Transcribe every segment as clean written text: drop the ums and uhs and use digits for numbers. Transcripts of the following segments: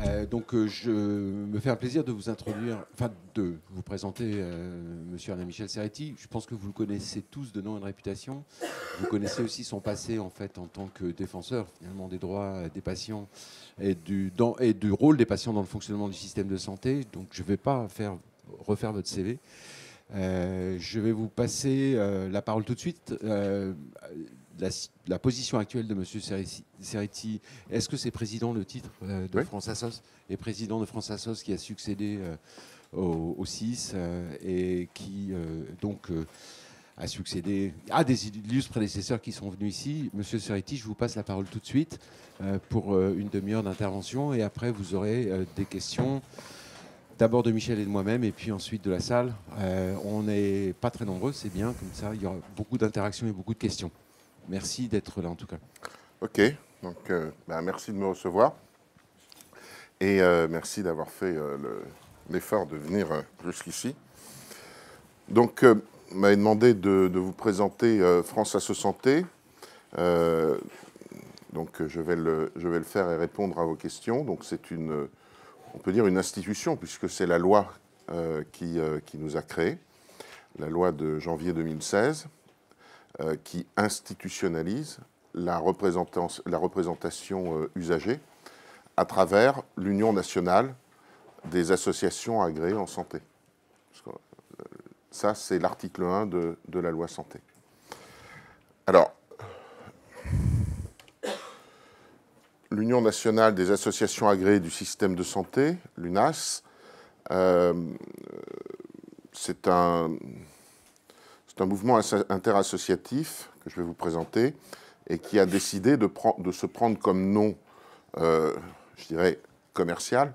Je me fais un plaisir de vous introduire, enfin de vous présenter Monsieur Alain Michel Serretti. Je pense que vous le connaissez tous de nom et de réputation. Vous connaissez aussi son passé en fait en tant que défenseur finalement des droits des patients et du rôle des patients dans le fonctionnement du système de santé. Donc je ne vais pas refaire votre CV. Je vais vous passer la parole tout de suite. La position actuelle de M. Serretti, est-ce que c'est président le titre de Oui. France Assos et président de France Assos qui a succédé au CIS et qui a succédé à des illustres prédécesseurs qui sont venus ici. Monsieur Serretti, je vous passe la parole tout de suite pour une demi-heure d'intervention et après vous aurez des questions. D'abord de Michel et de moi-même, et puis ensuite de la salle. On n'est pas très nombreux, c'est bien, comme ça, il y aura beaucoup d'interactions et beaucoup de questions. Merci d'être là, en tout cas. OK. Donc, merci de me recevoir. Et merci d'avoir fait l'effort de venir jusqu'ici. Donc, vous m'avez demandé de vous présenter France Asso Santé. Donc, je vais le faire et répondre à vos questions. Donc, c'est on peut dire une institution, puisque c'est la loi qui nous a créés, la loi de janvier 2016, qui institutionnalise la représentation usagée à travers l'Union nationale des associations agréées en santé. Ça, c'est l'article 1 de la loi santé. Alors, l'Union nationale des associations agréées du système de santé, l'UNAS, c'est un mouvement interassociatif que je vais vous présenter et qui a décidé de se prendre comme nom, je dirais, commercial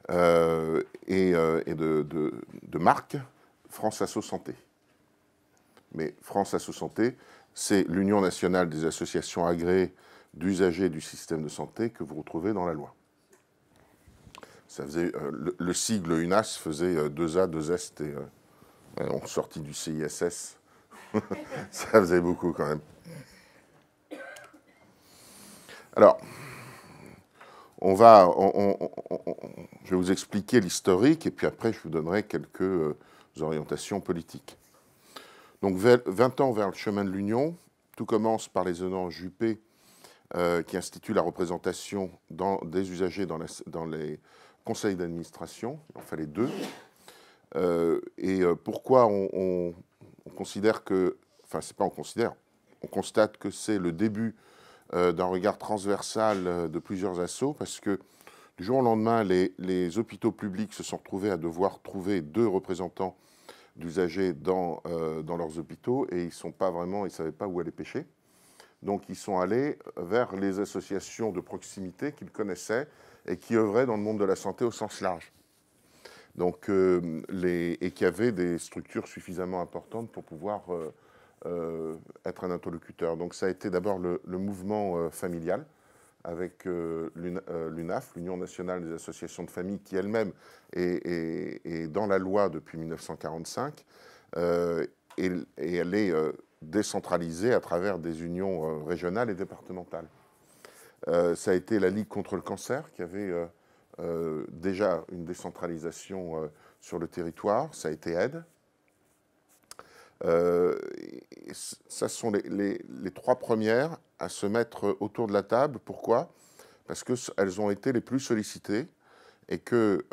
et de marque France Asso Santé. Mais France Asso Santé, c'est l'Union nationale des associations agréées d'usagers du système de santé que vous retrouvez dans la loi. Ça faisait, le sigle UNAS faisait 2A, 2S, et on sortit du CISS. Ça faisait beaucoup quand même. Alors, je vais vous expliquer l'historique et puis après je vous donnerai quelques orientations politiques. Donc 20 ans vers le chemin de l'Union, tout commence par les ordonnances Juppé qui instituent la représentation des usagers dans les conseils d'administration. Il en fallait 2. Pourquoi on considère que, enfin c'est pas on considère, on constate que c'est le début d'un regard transversal de plusieurs assos, parce que du jour au lendemain, les hôpitaux publics se sont retrouvés à devoir trouver 2 représentants d'usagers dans leurs hôpitaux, et ils ne savaient pas où aller pêcher. Donc ils sont allés vers les associations de proximité qu'ils connaissaient et qui œuvraient dans le monde de la santé au sens large. Donc, et qui avaient des structures suffisamment importantes pour pouvoir être un interlocuteur. Donc ça a été d'abord le mouvement familial avec l'UNAF, l'Union nationale des associations de famille, qui elle-même est dans la loi depuis 1945, et elle est décentralisée à travers des unions régionales et départementales. Ça a été la Ligue contre le cancer, qui avait déjà une décentralisation sur le territoire. Ça a été AIDE. Ça sont les 3 premières à se mettre autour de la table. Pourquoi? Parce qu'elles ont été les plus sollicitées et que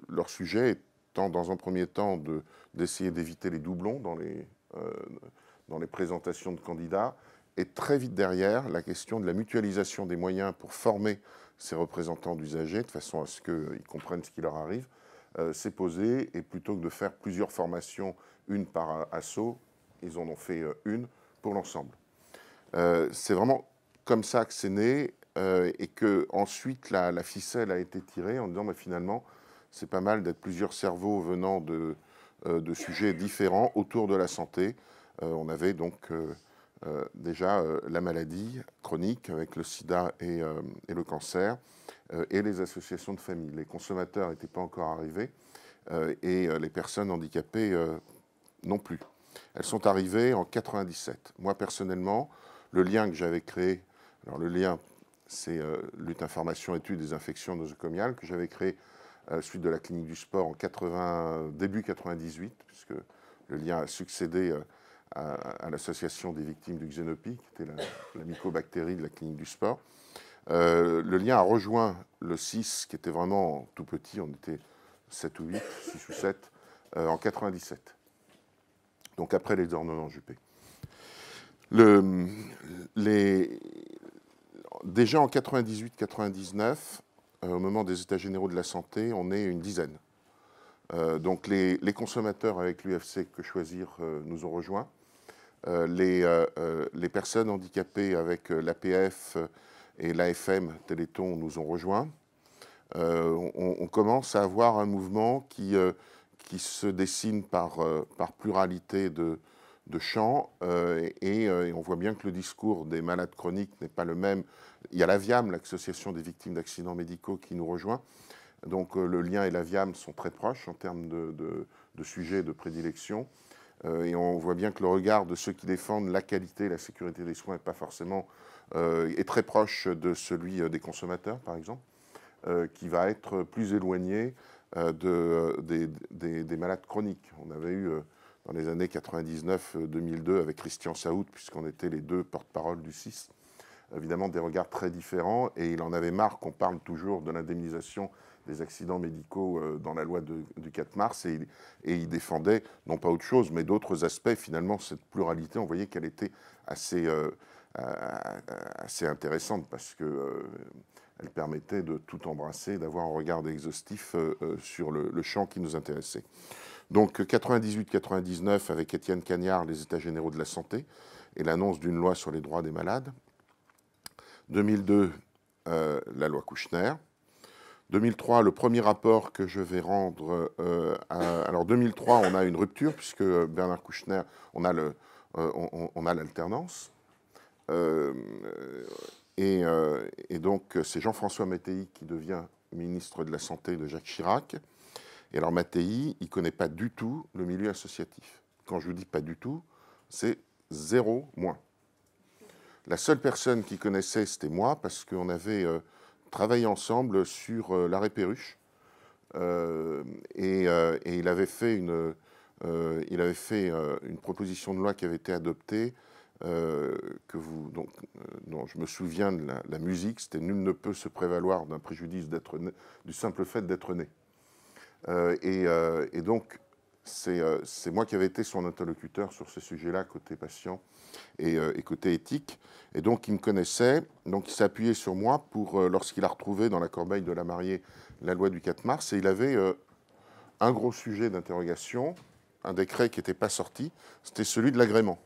leur sujet étant dans un premier temps d'essayer d'éviter les doublons dans les présentations de candidats, et très vite derrière, la question de la mutualisation des moyens pour former ces représentants d'usagers, de façon à ce qu'ils comprennent ce qui leur arrive, s'est posée. Et plutôt que de faire plusieurs formations, une par asso, ils en ont fait une pour l'ensemble. C'est vraiment comme ça que c'est né, et qu'ensuite la ficelle a été tirée en disant bah, finalement, c'est pas mal d'être plusieurs cerveaux venant de sujets différents autour de la santé. On avait donc déjà la maladie chronique avec le sida et le cancer, et les associations de famille. Les consommateurs n'étaient pas encore arrivés, et les personnes handicapées non plus. Elles sont arrivées en 97. Moi, personnellement, le lien que j'avais créé, alors le lien, c'est lutte information études des infections nosocomiales, que j'avais créé suite de la clinique du sport en début 98, puisque le lien a succédé à l'association des victimes du Xénopie, qui était la mycobactérie de la clinique du sport. Le lien a rejoint le 6, qui était vraiment tout petit, on était 7 ou 8, 6 ou 7, en 97. Donc après les ordonnances Juppé. Déjà en 98-99, au moment des États généraux de la santé, on est une dizaine. Donc les consommateurs avec l'UFC Que Choisir nous ont rejoints. Les personnes handicapées avec l'APF et l'AFM Téléthon nous ont rejoints. On commence à avoir un mouvement qui se dessine par pluralité de champs et on voit bien que le discours des malades chroniques n'est pas le même. Il y a l'AVIAM, l'Association des victimes d'accidents médicaux, qui nous rejoint. Donc le lien et l'AVIAM sont très proches en termes de sujets de prédilection. Et on voit bien que le regard de ceux qui défendent la qualité et la sécurité des soins n'est pas forcément est très proche de celui des consommateurs, par exemple, qui va être plus éloigné des malades chroniques. On avait eu dans les années 99-2002 avec Christian Saoud, puisqu'on était les deux porte-parole du 6, évidemment des regards très différents, et il en avait marre qu'on parle toujours de l'indemnisation des accidents médicaux dans la loi du 4 mars, et il défendait, non pas autre chose, mais d'autres aspects. Finalement, cette pluralité, on voyait qu'elle était assez intéressante, parce qu'elle permettait de tout embrasser, d'avoir un regard exhaustif sur le champ qui nous intéressait. Donc 98-99, avec Étienne Cagnard, les États généraux de la santé, et l'annonce d'une loi sur les droits des malades. 2002, la loi Kouchner. 2003, le premier rapport que je vais rendre. Alors 2003, on a une rupture, puisque Bernard Kouchner, on a l'alternance. Et donc, c'est Jean-François Mattei qui devient ministre de la Santé de Jacques Chirac. Et alors, Mattei, il ne connaît pas du tout le milieu associatif. Quand je vous dis pas du tout, c'est 0 moins. La seule personne qui connaissait, c'était moi, parce qu'on avait travaillé ensemble sur l'arrêt Perruche. Et il avait fait une proposition de loi qui avait été adoptée, dont je me souviens de la musique, c'était « Nul ne peut se prévaloir d'un préjudice du simple fait d'être né ». Et donc, c'est moi qui avais été son interlocuteur sur ce sujet-là, côté patient et côté éthique. Et donc, il me connaissait, donc il s'est appuyé sur moi pour, lorsqu'il a retrouvé dans la corbeille de la mariée la loi du 4 mars, et il avait un gros sujet d'interrogation, un décret qui n'était pas sorti, c'était celui de l'agrément.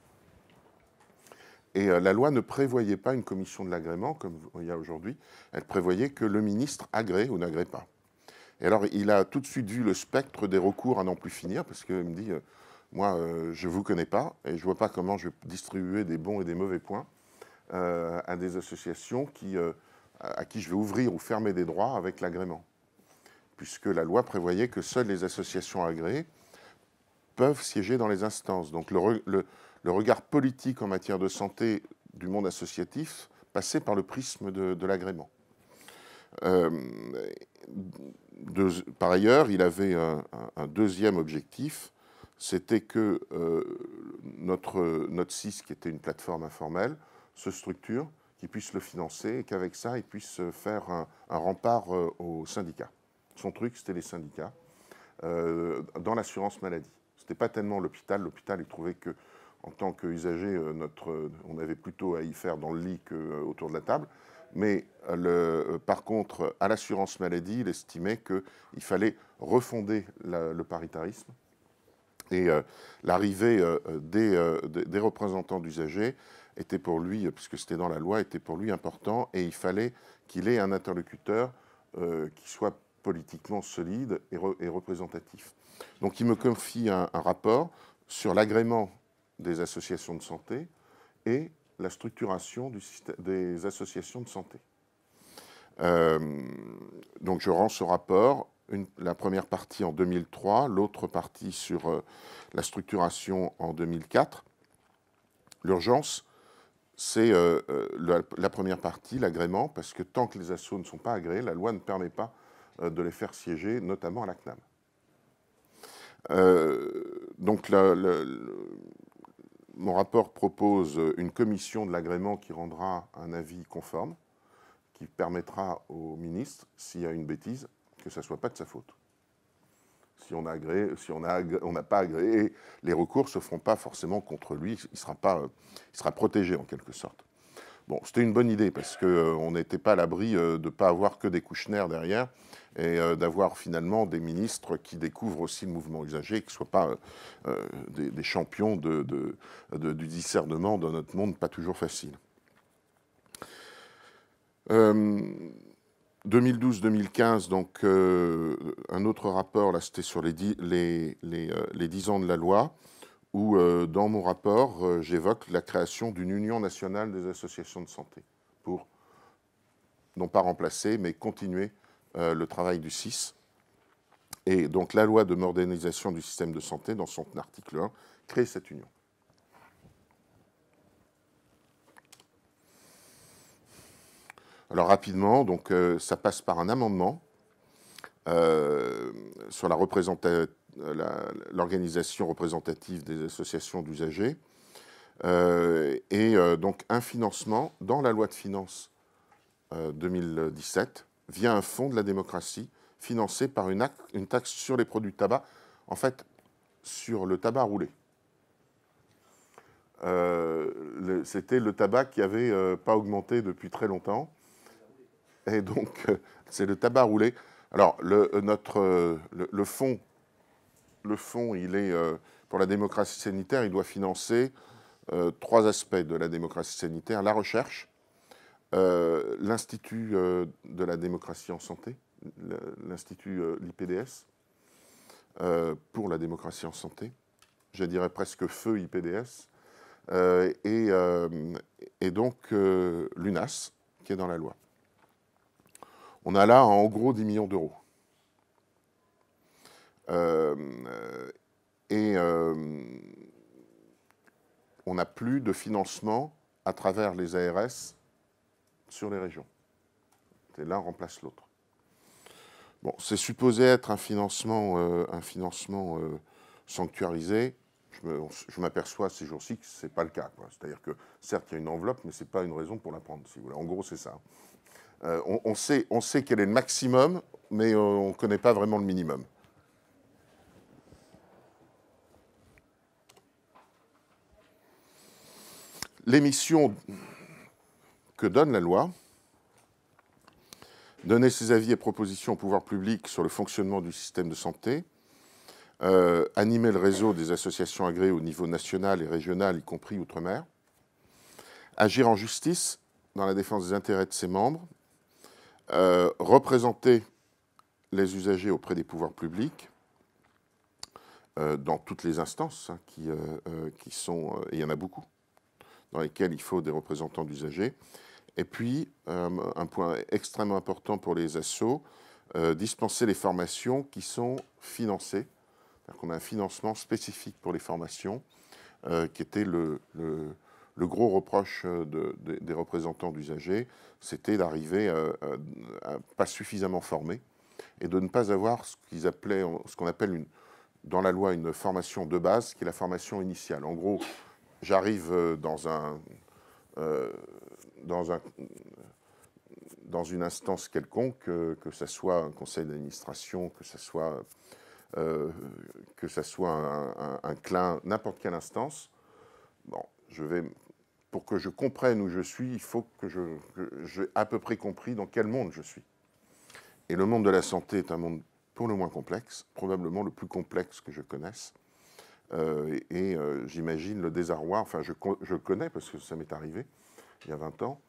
Et la loi ne prévoyait pas une commission de l'agrément, comme il y a aujourd'hui, elle prévoyait que le ministre agrée ou n'agrée pas. Et alors, il a tout de suite vu le spectre des recours à n'en plus finir, parce qu'il me dit, moi, je ne vous connais pas, et je ne vois pas comment je vais distribuer des bons et des mauvais points à des associations à qui je vais ouvrir ou fermer des droits avec l'agrément. Puisque la loi prévoyait que seules les associations agréées peuvent siéger dans les instances. Donc le regard politique en matière de santé du monde associatif passait par le prisme de l'agrément. Par ailleurs, il avait un deuxième objectif, c'était que notre CIS, qui était une plateforme informelle, se structure, qu'il puisse le financer et qu'avec ça, il puisse faire un rempart aux syndicats. Son truc, c'était les syndicats dans l'assurance maladie. Ce n'était pas tellement l'hôpital. L'hôpital, il trouvait que, en tant qu'usager, on avait plutôt à y faire dans le lit qu'autour de la table. Mais par contre, à l'assurance maladie, il estimait qu'il fallait refonder le paritarisme. Et l'arrivée des représentants d'usagers était pour lui, puisque c'était dans la loi, était pour lui important. Et il fallait qu'il ait un interlocuteur qui soit politiquement solide et représentatif. Donc il me confie un rapport sur l'agrément des associations de santé et la structuration des associations de santé. Donc je rends ce rapport, la première partie en 2003, l'autre partie sur la structuration en 2004. L'urgence, c'est la première partie, l'agrément, parce que tant que les assos ne sont pas agréés, la loi ne permet pas de les faire siéger, notamment à la CNAM. Donc mon rapport propose une commission de l'agrément qui rendra un avis conforme, qui permettra au ministre, s'il y a une bêtise, que ça ne soit pas de sa faute. Si on a agréé, si on n'a pas agréé, les recours ne se feront pas forcément contre lui, il sera protégé en quelque sorte. Bon, c'était une bonne idée parce qu'on n'était pas à l'abri de ne pas avoir que des Kouchner derrière et d'avoir finalement des ministres qui découvrent aussi le mouvement usager et qui ne soient pas des champions du discernement dans notre monde pas toujours facile. 2012-2015, donc un autre rapport, là c'était sur les 10 ans de la loi, où dans mon rapport, j'évoque la création d'une union nationale des associations de santé, pour non pas remplacer, mais continuer le travail du SIS. Et donc la loi de modernisation du système de santé, dans son article 1, crée cette union. Alors rapidement, donc, ça passe par un amendement sur l'organisation représentative des associations d'usagers et donc un financement dans la loi de finances 2017 via un fonds de la démocratie financé par une taxe sur les produits de tabac, en fait sur le tabac roulé. C'était le tabac qui n'avait pas augmenté depuis très longtemps. Et donc, c'est le tabac roulé. Alors, le fonds, il est, pour la démocratie sanitaire, il doit financer 3 aspects de la démocratie sanitaire. La recherche, l'Institut de la démocratie en santé, l'Institut, l'IPDS, pour la démocratie en santé. Je dirais presque feu IPDS. Et donc, l'UNAS, qui est dans la loi. On a là, en gros, 10 millions d'euros. On n'a plus de financement à travers les ARS sur les régions. L'un remplace l'autre. Bon, c'est supposé être un financement sanctuarisé. Je m'aperçois ces jours-ci que ce n'est pas le cas. C'est-à-dire que, certes, il y a une enveloppe, mais ce n'est pas une raison pour la prendre, si vous voulez. En gros, c'est ça. On sait quel est le maximum, mais on ne connaît pas vraiment le minimum. Les missions que donne la loi, donner ses avis et propositions au pouvoir public sur le fonctionnement du système de santé, animer le réseau des associations agréées au niveau national et régional, y compris outre-mer, agir en justice dans la défense des intérêts de ses membres, représenter les usagers auprès des pouvoirs publics, dans toutes les instances qui sont, et il y en a beaucoup, dans lesquelles il faut des représentants d'usagers. Et puis, un point extrêmement important pour les assos, dispenser les formations qui sont financées. C'est-à-dire qu'on a un financement spécifique pour les formations, qui était le gros reproche des représentants d'usagers, c'était d'arriver à pas suffisamment formés et de ne pas avoir ce qu'on appelle dans la loi une formation de base, qui est la formation initiale. En gros, j'arrive dans une instance quelconque, que ce soit un conseil d'administration, que ce soit un CLIN, n'importe quelle instance. Bon, pour que je comprenne où je suis, il faut que j'ai à peu près compris dans quel monde je suis. Et le monde de la santé est un monde pour le moins complexe, probablement le plus complexe que je connaisse. J'imagine le désarroi, enfin je connais parce que ça m'est arrivé il y a 20 ans,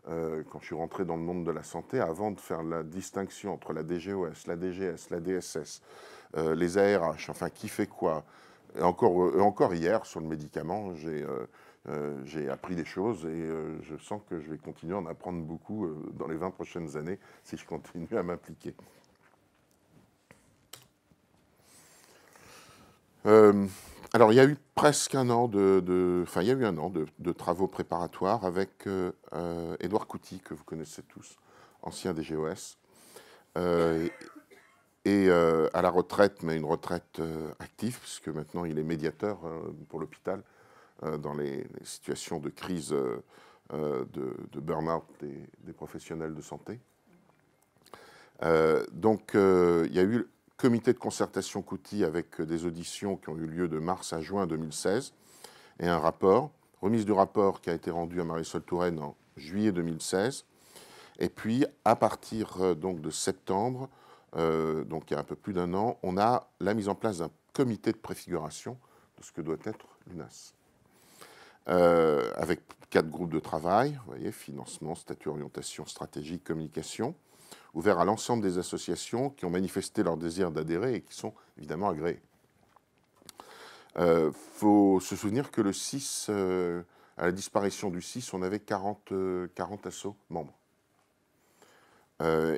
quand je suis rentré dans le monde de la santé, avant de faire la distinction entre la DGOS, la DGS, la DSS, les ARH, enfin qui fait quoi. Et encore hier, sur le médicament, j'ai appris des choses et je sens que je vais continuer à en apprendre beaucoup dans les 20 prochaines années si je continue à m'impliquer. Alors, il y a eu presque un an enfin, il y a eu un an de travaux préparatoires avec Édouard Couty, que vous connaissez tous, ancien DGOS, et à la retraite, mais une retraite active, puisque maintenant il est médiateur pour l'hôpital dans les situations de crise de burn-out des professionnels de santé. Donc, il y a eu le comité de concertation Couty avec des auditions qui ont eu lieu de mars à juin 2016 et un rapport, remise du rapport qui a été rendu à Marisol Touraine en juillet 2016. Et puis, à partir donc de septembre, donc il y a un peu plus d'un an, on a la mise en place d'un comité de préfiguration de ce que doit être l'UNAS. Avec 4 groupes de travail, vous voyez, financement, statut, orientation, stratégie, communication, ouvert à l'ensemble des associations qui ont manifesté leur désir d'adhérer et qui sont évidemment agréées. Il faut se souvenir que le 6, à la disparition du 6, on avait 40 assos membres.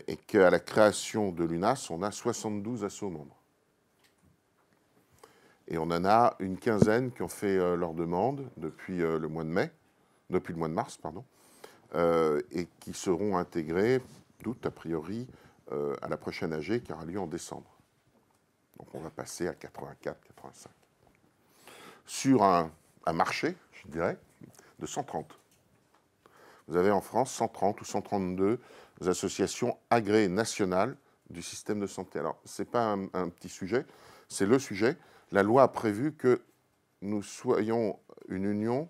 Et qu'à la création de l'UNAS, on a 72 assos membres. Et on en a une quinzaine qui ont fait leur demande depuis le mois de mars, pardon, et qui seront intégrés, toutes a priori, à la prochaine AG qui aura lieu en décembre. Donc on va passer à 84, 85. Sur un marché, je dirais, de 130. Vous avez en France 130 ou 132 associations agréées nationales du système de santé. Alors, ce n'est pas un petit sujet, c'est le sujet. La loi a prévu que nous soyons une union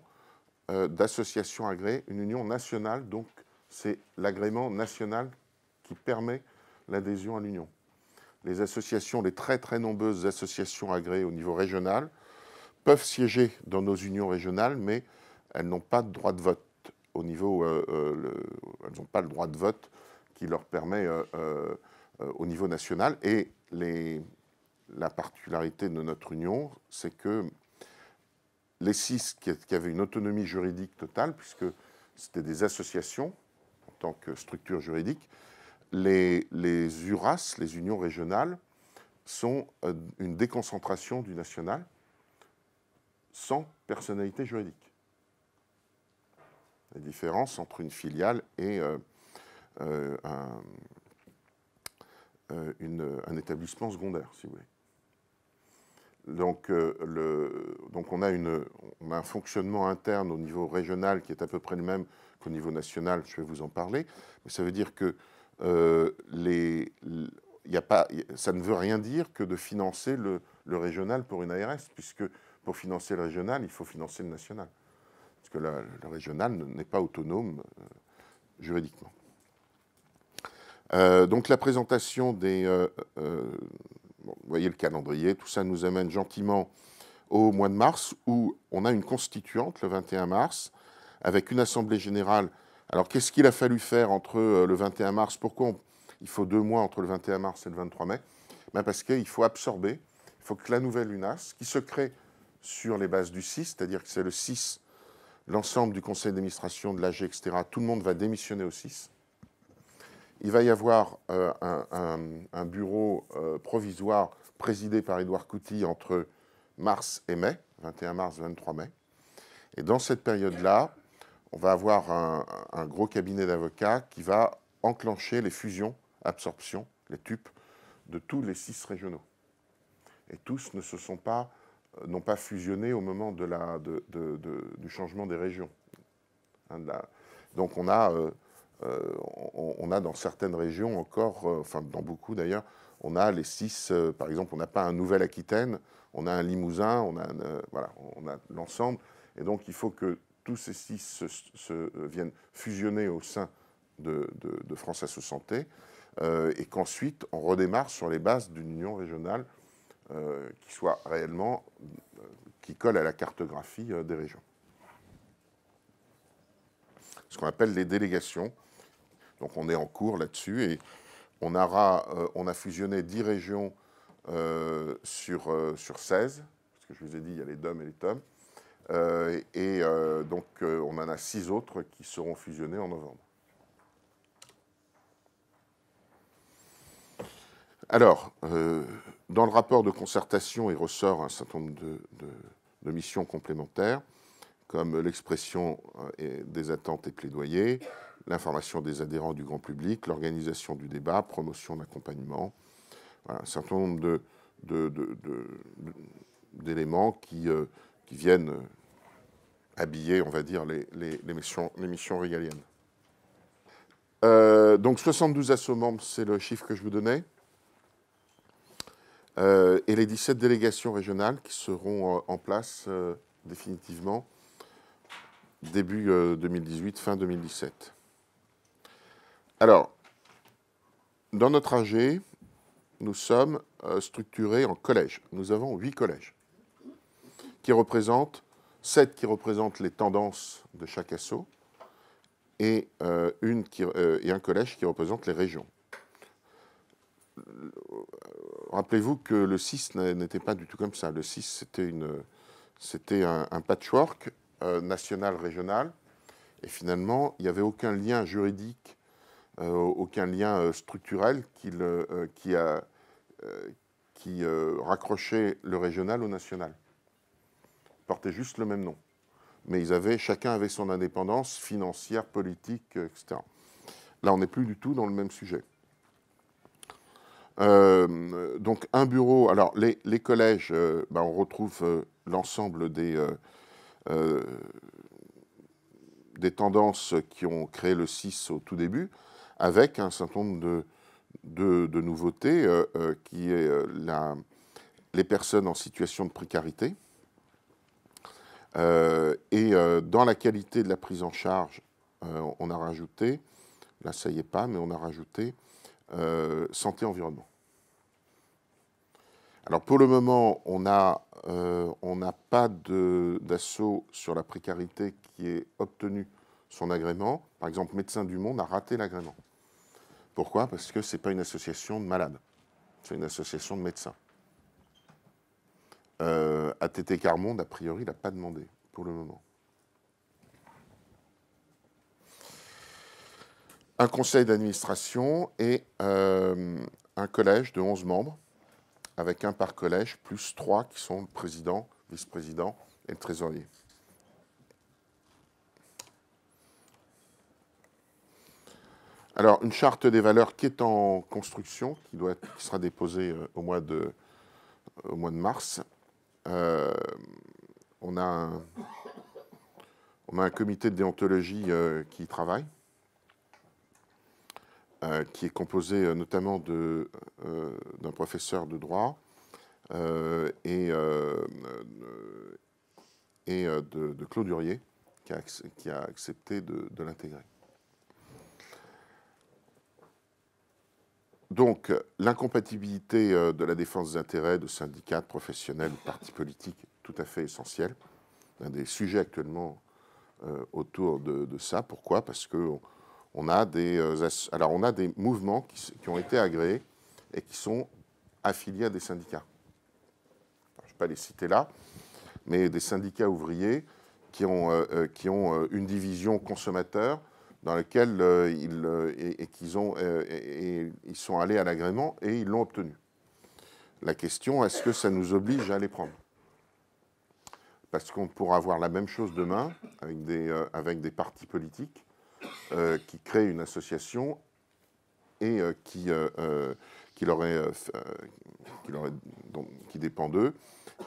d'associations agréées, une union nationale, donc c'est l'agrément national qui permet l'adhésion à l'union. Les associations, les très très nombreuses associations agréées au niveau régional peuvent siéger dans nos unions régionales, mais elles n'ont pas de droit de vote au niveau, elles n'ont pas le droit de vote qui leur permet au niveau national. Et la particularité de notre union, c'est que les 6 qui avaient une autonomie juridique totale, puisque c'était des associations en tant que structure juridique, les URAS, les unions régionales, sont une déconcentration du national sans personnalité juridique. La différence entre une filiale et un établissement secondaire, si vous voulez. Donc, on a un fonctionnement interne au niveau régional qui est à peu près le même qu'au niveau national, je vais vous en parler, mais ça veut dire que ça ne veut rien dire que de financer le régional pour une ARS, puisque pour financer le régional, il faut financer le national. Parce que le régional n'est pas autonome juridiquement. Donc la présentation des... vous voyez le calendrier, tout ça nous amène gentiment au mois de mars, où on a une constituante, le 21 mars, avec une assemblée générale. Alors qu'est-ce qu'il a fallu faire entre le 21 mars? Pourquoi il faut 2 mois entre le 21 mars et le 23 mai? Ben parce qu'il faut absorber, il faut que la nouvelle UNAS, qui se crée sur les bases du 6, c'est-à-dire que c'est le 6, l'ensemble du conseil d'administration, de l'AG, etc., tout le monde va démissionner au 6. Il va y avoir un bureau provisoire présidé par Édouard Couty entre mars et mai, 21 mars, 23 mai. Et dans cette période-là, on va avoir un gros cabinet d'avocats qui va enclencher les fusions, absorptions, les TUP, de tous les 6 régionaux. Et tous n'ont pas fusionné au moment du changement des régions. Donc on a dans certaines régions encore, enfin dans beaucoup d'ailleurs, on a les 6, par exemple, on n'a pas un Nouvelle-Aquitaine, on a un Limousin, on a l'ensemble. Et donc il faut que tous ces 6 viennent fusionner au sein de France Asso Santé, et qu'ensuite on redémarre sur les bases d'une union régionale qui soit réellement, qui colle à la cartographie des régions. Ce qu'on appelle les délégations. Donc on est en cours là-dessus et on a fusionné 10 régions sur 16, parce que je vous ai dit, il y a les DOM et les TOM. Donc on en a 6 autres qui seront fusionnés en novembre. Alors, dans le rapport de concertation, il ressort un certain nombre de missions complémentaires, comme l'expression des attentes et plaidoyers, l'information des adhérents du grand public, l'organisation du débat, promotion d'accompagnement. Voilà, un certain nombre d'éléments qui viennent habiller, on va dire, les missions régaliennes. Donc 72 assos membres, c'est le chiffre que je vous donnais. Et les 17 délégations régionales qui seront en place définitivement début 2018, fin 2017. Alors, dans notre AG, nous sommes structurés en collèges. Nous avons 8 collèges qui représentent, 7 qui représentent les tendances de chaque asso et un collège qui représente les régions. Rappelez-vous que le 6 n'était pas du tout comme ça. Le 6, c'était un patchwork national-régional. Et finalement, il n'y avait aucun lien juridique, aucun lien structurel qui raccrochait le régional au national. Ils portaient juste le même nom. Mais chacun avait son indépendance financière, politique, etc. Là, on n'est plus du tout dans le même sujet. Donc, un bureau. Alors, les collèges, on retrouve l'ensemble des tendances qui ont créé le 6 au tout début, avec un certain nombre de nouveautés, qui est les personnes en situation de précarité. Et dans la qualité de la prise en charge, on a rajouté, là ça y est pas, mais on a rajouté santé-environnement. Alors pour le moment, on n'a pas d'assaut sur la précarité qui ait obtenu son agrément. Par exemple, Médecins du Monde a raté l'agrément. Pourquoi? Parce que ce n'est pas une association de malades, c'est une association de médecins. ATT Carmonde, a priori, n'a pas demandé pour le moment. Un conseil d'administration et un collège de 11 membres, avec un par collège, plus 3 qui sont le président, vice-président et le trésorier. Alors, une charte des valeurs qui est en construction, qui sera déposée au mois de mars. On a un comité de déontologie qui y travaille, qui est composé notamment d'un professeur de droit et de Claude Hurier, qui a accepté de l'intégrer. Donc, l'incompatibilité de la défense des intérêts de syndicats, de professionnels, de partis politiques, tout à fait essentiel. Un des sujets actuellement autour de ça. Pourquoi? Parce qu'on a des mouvements qui ont été agréés et qui sont affiliés à des syndicats. Alors, je ne vais pas les citer là, mais des syndicats ouvriers qui ont une division consommateur dans laquelle ils sont allés à l'agrément et ils l'ont obtenu. La question, est-ce que ça nous oblige à les prendre? Parce qu'on pourra avoir la même chose demain avec des partis politiques qui créent une association et qui dépend d'eux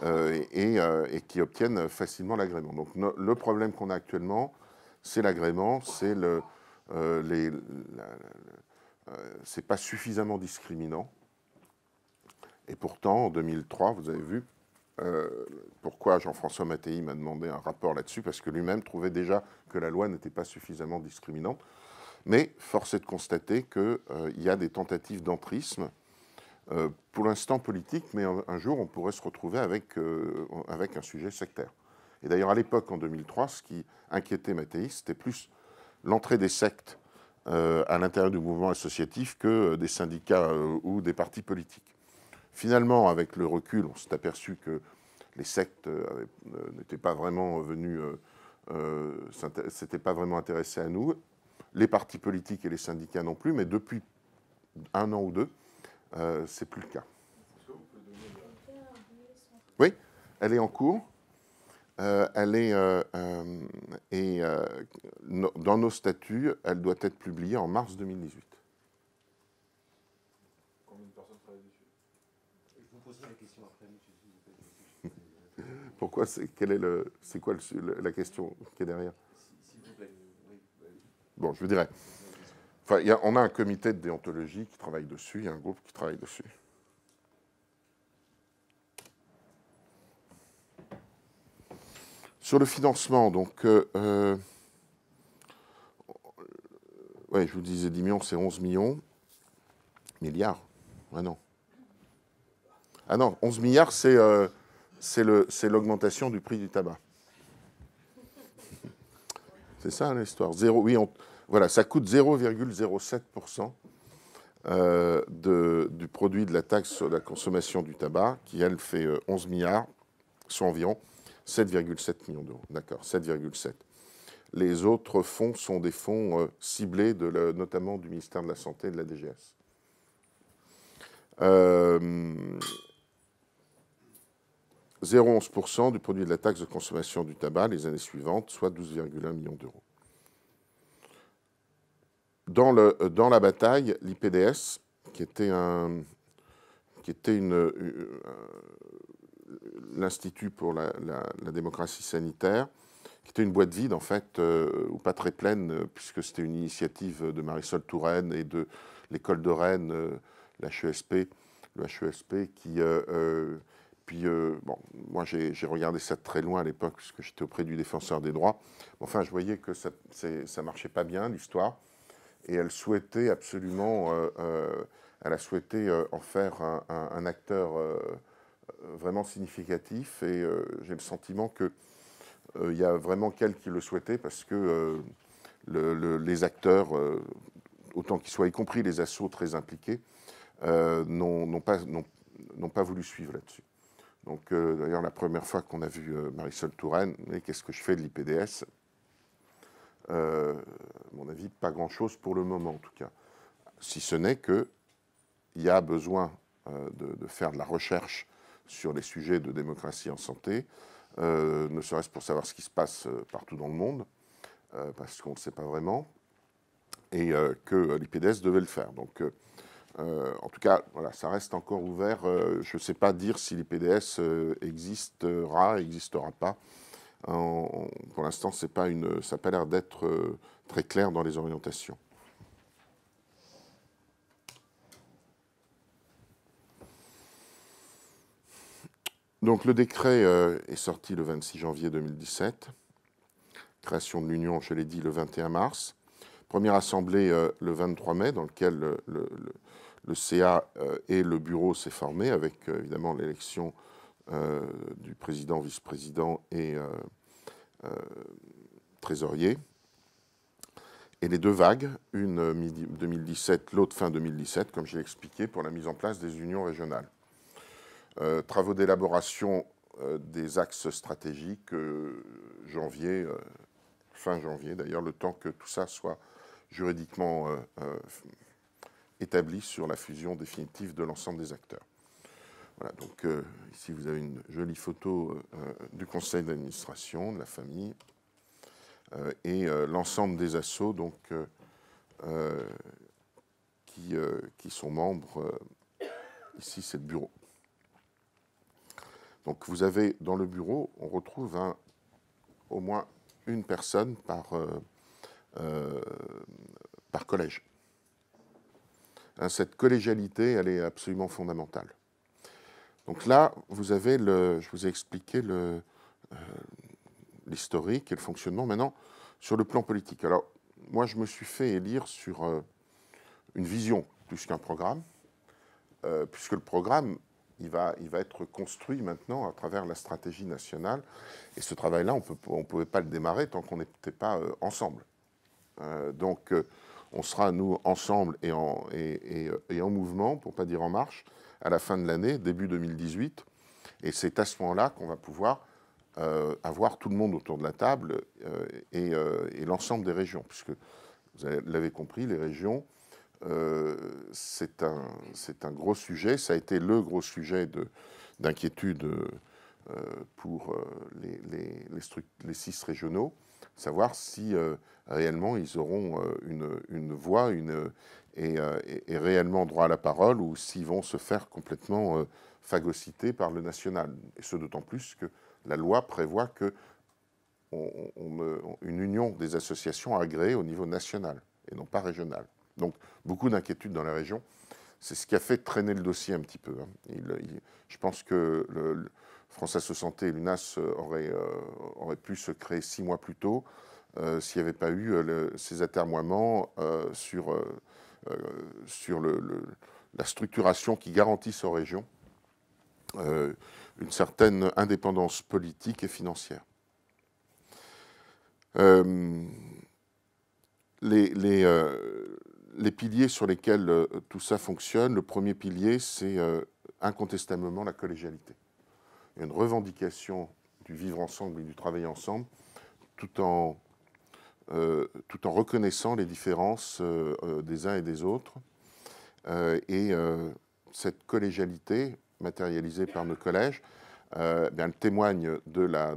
et qui obtiennent facilement l'agrément. Donc le problème qu'on a actuellement, c'est l'agrément, c'est c'est pas suffisamment discriminant. Et pourtant, en 2003, vous avez vu pourquoi Jean-François Mattei m'a demandé un rapport là-dessus, parce que lui-même trouvait déjà que la loi n'était pas suffisamment discriminante. Mais force est de constater qu'il y a des tentatives d'entrisme, pour l'instant politique, mais un jour on pourrait se retrouver avec un sujet sectaire. Et d'ailleurs, à l'époque, en 2003, ce qui inquiétait Mattei, c'était plus l'entrée des sectes à l'intérieur du mouvement associatif que des syndicats ou des partis politiques. Finalement, avec le recul, on s'est aperçu que les sectes n'étaient pas vraiment venus, s'étaient pas vraiment intéressés à nous, les partis politiques et les syndicats non plus, mais depuis un an ou deux, c'est plus le cas. Oui, elle est en cours. Dans nos statuts, elle doit être publiée en mars 2018. Combien de personnes travaillent dessus? Je vous poserai la question après, monsieur, s'il vous plaît. Pourquoi? C'est quoi la question qui est derrière? S'il vous plaît. Oui. Bon, je vous dirai. Enfin, on a un comité de déontologie qui travaille dessus, il y a un groupe qui travaille dessus. Sur le financement, donc, ouais, je vous disais 10 millions, c'est 11 millions. Milliards? Ah non. Ah non, 11 milliards, c'est l'augmentation du prix du tabac. C'est ça l'histoire. Oui, voilà, ça coûte 0,07% du produit de la taxe sur la consommation du tabac, qui, elle, fait 11 milliards, soit environ 7,7 millions d'euros. D'accord, 7,7. Les autres fonds sont des fonds ciblés, notamment du ministère de la Santé et de la DGS. 0,11% du produit de la taxe de consommation du tabac les années suivantes, soit 12,1 millions d'euros. Dans la bataille, l'IPDS, qui était l'Institut pour la démocratie sanitaire, qui était une boîte vide, en fait, ou pas très pleine, puisque c'était une initiative de Marisol Touraine et de l'école de Rennes, le HESP, qui... bon, moi, j'ai regardé ça de très loin à l'époque, puisque j'étais auprès du défenseur des droits. Enfin, je voyais que ça marchait pas bien, l'histoire. Et elle souhaitait absolument... elle a souhaité en faire un acteur vraiment significatif. Et j'ai le sentiment qu'il y a vraiment qu'elle qui le souhaitait, parce que les acteurs, autant qu'ils soient, y compris les assos très impliqués, n'ont pas voulu suivre là-dessus. Donc, d'ailleurs, la première fois qu'on a vu Marisol Touraine, qu'est-ce que je fais de l'IPDS? À mon avis, pas grand-chose pour le moment, en tout cas. Si ce n'est qu'il y a besoin de faire de la recherche sur les sujets de démocratie en santé, ne serait-ce pour savoir ce qui se passe partout dans le monde, parce qu'on ne sait pas vraiment, et que l'IPDS devait le faire. Donc, en tout cas, voilà, ça reste encore ouvert. Je ne sais pas dire si l'IPDS existera pas. Pour l'instant, ça n'a pas l'air d'être très clair dans les orientations. Donc le décret est sorti le 26 janvier 2017. Création de l'Union, je l'ai dit, le 21 mars. Première assemblée le 23 mai, dans lequel le CA et le bureau s'est formé, avec évidemment l'élection du président, vice-président et trésorier. Et les deux vagues, une mi-2017, l'autre fin 2017, comme je l'ai expliqué, pour la mise en place des unions régionales. Travaux d'élaboration des axes stratégiques, fin janvier d'ailleurs, le temps que tout ça soit juridiquement établi sur la fusion définitive de l'ensemble des acteurs. Voilà, donc ici vous avez une jolie photo du conseil d'administration, de la famille, et l'ensemble des assos donc, qui sont membres, ici c'est le bureau. Donc vous avez dans le bureau, on retrouve au moins une personne par collège. Cette collégialité, elle est absolument fondamentale. Donc là, vous avez je vous ai expliqué l'historique et le fonctionnement. Maintenant, sur le plan politique. Alors, moi, je me suis fait élire sur une vision plus qu'un programme, puisque le programme, il va être construit maintenant à travers la stratégie nationale. Et ce travail-là, on ne pouvait pas le démarrer tant qu'on n'était pas ensemble. Donc, on sera, nous, ensemble et en mouvement, pour ne pas dire en marche, à la fin de l'année, début 2018. Et c'est à ce moment-là qu'on va pouvoir avoir tout le monde autour de la table et l'ensemble des régions. Puisque, vous l'avez compris, les régions, c'est un gros sujet. Ça a été le gros sujet d'inquiétude pour les 6 régionaux, savoir si réellement ils auront une voix et réellement droit à la parole, ou s'ils vont se faire complètement phagocyter par le national. Et ce d'autant plus que la loi prévoit que une union des associations agréées au niveau national et non pas régional. Donc beaucoup d'inquiétudes dans la région. C'est ce qui a fait traîner le dossier un petit peu. Je pense que France Asso Santé et l'UNAS auraient pu se créer 6 mois plus tôt s'il n'y avait pas eu ces atermoiements sur la structuration qui garantisse aux régions une certaine indépendance politique et financière. Les piliers sur lesquels tout ça fonctionne, le premier pilier, c'est incontestablement la collégialité. Il y a une revendication du vivre ensemble et du travailler ensemble, tout en reconnaissant les différences des uns et des autres. Cette collégialité, matérialisée par nos collèges, elle témoigne de la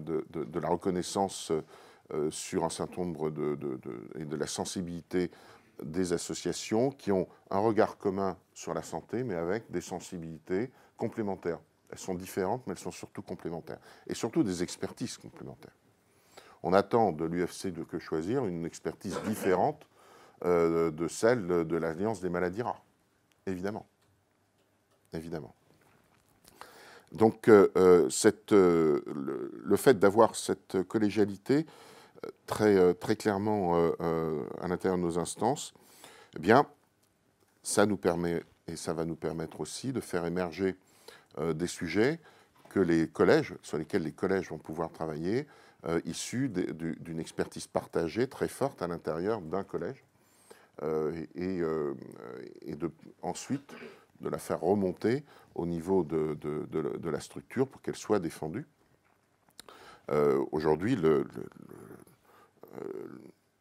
reconnaissance sur un certain nombre et de la sensibilité des associations qui ont un regard commun sur la santé, mais avec des sensibilités complémentaires. Elles sont différentes, mais elles sont surtout complémentaires. Et surtout des expertises complémentaires. On attend de l'UFC de Que Choisir une expertise différente de celle de l'Alliance des maladies rares. Évidemment. Évidemment. Donc, le fait d'avoir cette collégialité très clairement à l'intérieur de nos instances, eh bien, ça nous permet, et ça va nous permettre aussi de faire émerger des sujets que les collèges, sur lesquels les collèges vont pouvoir travailler, issus d'une expertise partagée très forte à l'intérieur d'un collège, ensuite de la faire remonter au niveau de la structure pour qu'elle soit défendue. Aujourd'hui,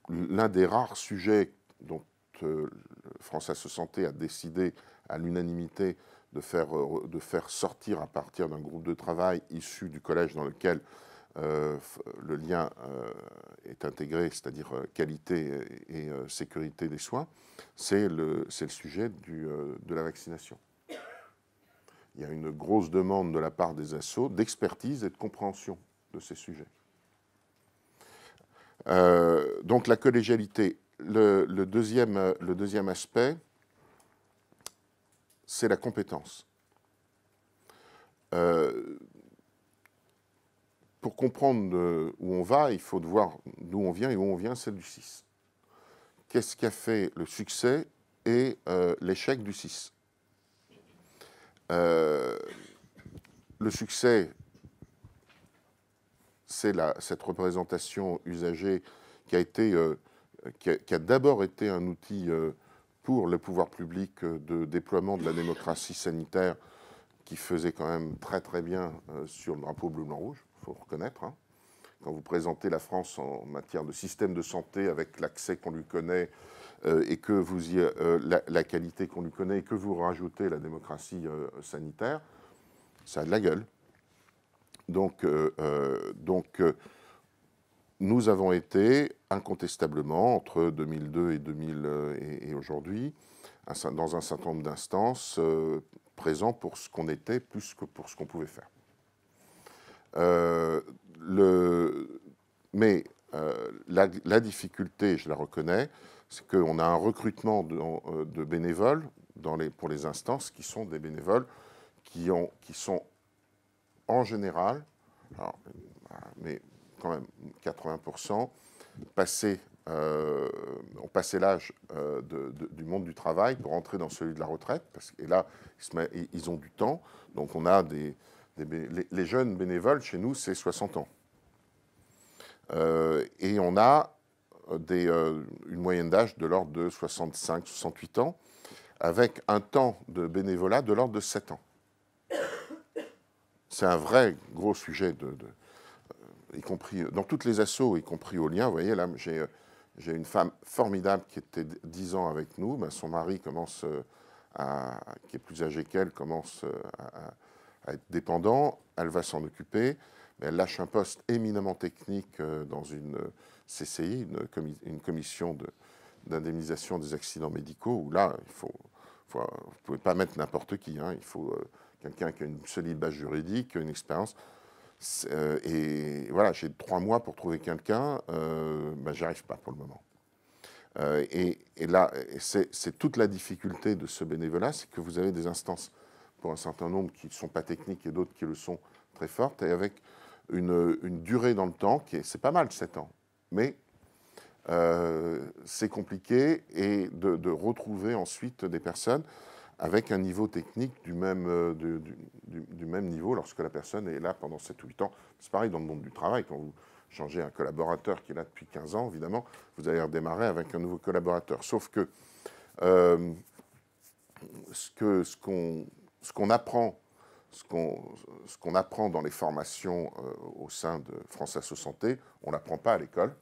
l'un des rares sujets dont France Asso Santé a décidé à l'unanimité de faire sortir à partir d'un groupe de travail issu du collège dans lequel le lien est intégré, c'est-à-dire qualité et sécurité des soins, c'est le sujet de la vaccination. Il y a une grosse demande de la part des assos d'expertise et de compréhension de ces sujets. Donc la collégialité. Le deuxième aspect, c'est la compétence. Pour comprendre où on va, il faut voir d'où on vient, et où on vient, c'est du 6. Qu'est-ce qui a fait le succès et l'échec du 6? Le succès, c'est cette représentation usagée qui a d'abord été un outil pour le pouvoir public de déploiement de la démocratie sanitaire, qui faisait quand même très très bien sur le drapeau bleu-blanc-rouge, il faut reconnaître. Hein. Quand vous présentez la France en matière de système de santé avec l'accès qu'on lui connaît et que la qualité qu'on lui connaît, et que vous rajoutez la démocratie sanitaire, ça a de la gueule. Donc nous avons été incontestablement, entre 2002 et aujourd'hui, dans un certain nombre d'instances, présents pour ce qu'on était plus que pour ce qu'on pouvait faire. La difficulté, je la reconnais, c'est qu'on a un recrutement de bénévoles pour les instances qui sont des bénévoles qui sont en général, mais quand même 80%, ont passé l'âge du monde du travail pour entrer dans celui de la retraite. Et là, ils ont du temps. Donc on a les jeunes bénévoles, chez nous, c'est 60 ans. Et on a une moyenne d'âge de l'ordre de 65-68 ans, avec un temps de bénévolat de l'ordre de 7 ans. C'est un vrai gros sujet, y compris dans toutes les assos, y compris au lien. Vous voyez, là, j'ai une femme formidable qui était 10 ans avec nous. Ben, son mari qui est plus âgé qu'elle, commence à être dépendant, elle va s'en occuper, mais elle lâche un poste éminemment technique dans une CCI, une commission d'indemnisation des accidents médicaux, où là, vous ne pouvez pas mettre n'importe qui, hein, il faut quelqu'un qui a une solide base juridique, une expérience. Et voilà, j'ai 3 mois pour trouver quelqu'un, ben, j'y arrive pas pour le moment. Et là, c'est toute la difficulté de ce bénévolat, c'est que vous avez des instances, pour un certain nombre, qui ne sont pas techniques et d'autres qui le sont très fortes, et avec une durée dans le temps, c'est pas mal, 7 ans, mais c'est compliqué, et de retrouver ensuite des personnes avec un niveau technique du même niveau lorsque la personne est là pendant 7 ou 8 ans. C'est pareil dans le monde du travail, quand vous changez un collaborateur qui est là depuis 15 ans, évidemment, vous allez redémarrer avec un nouveau collaborateur. Sauf que ce qu'on apprend dans les formations au sein de France Asso Santé, on ne l'apprend pas à l'école,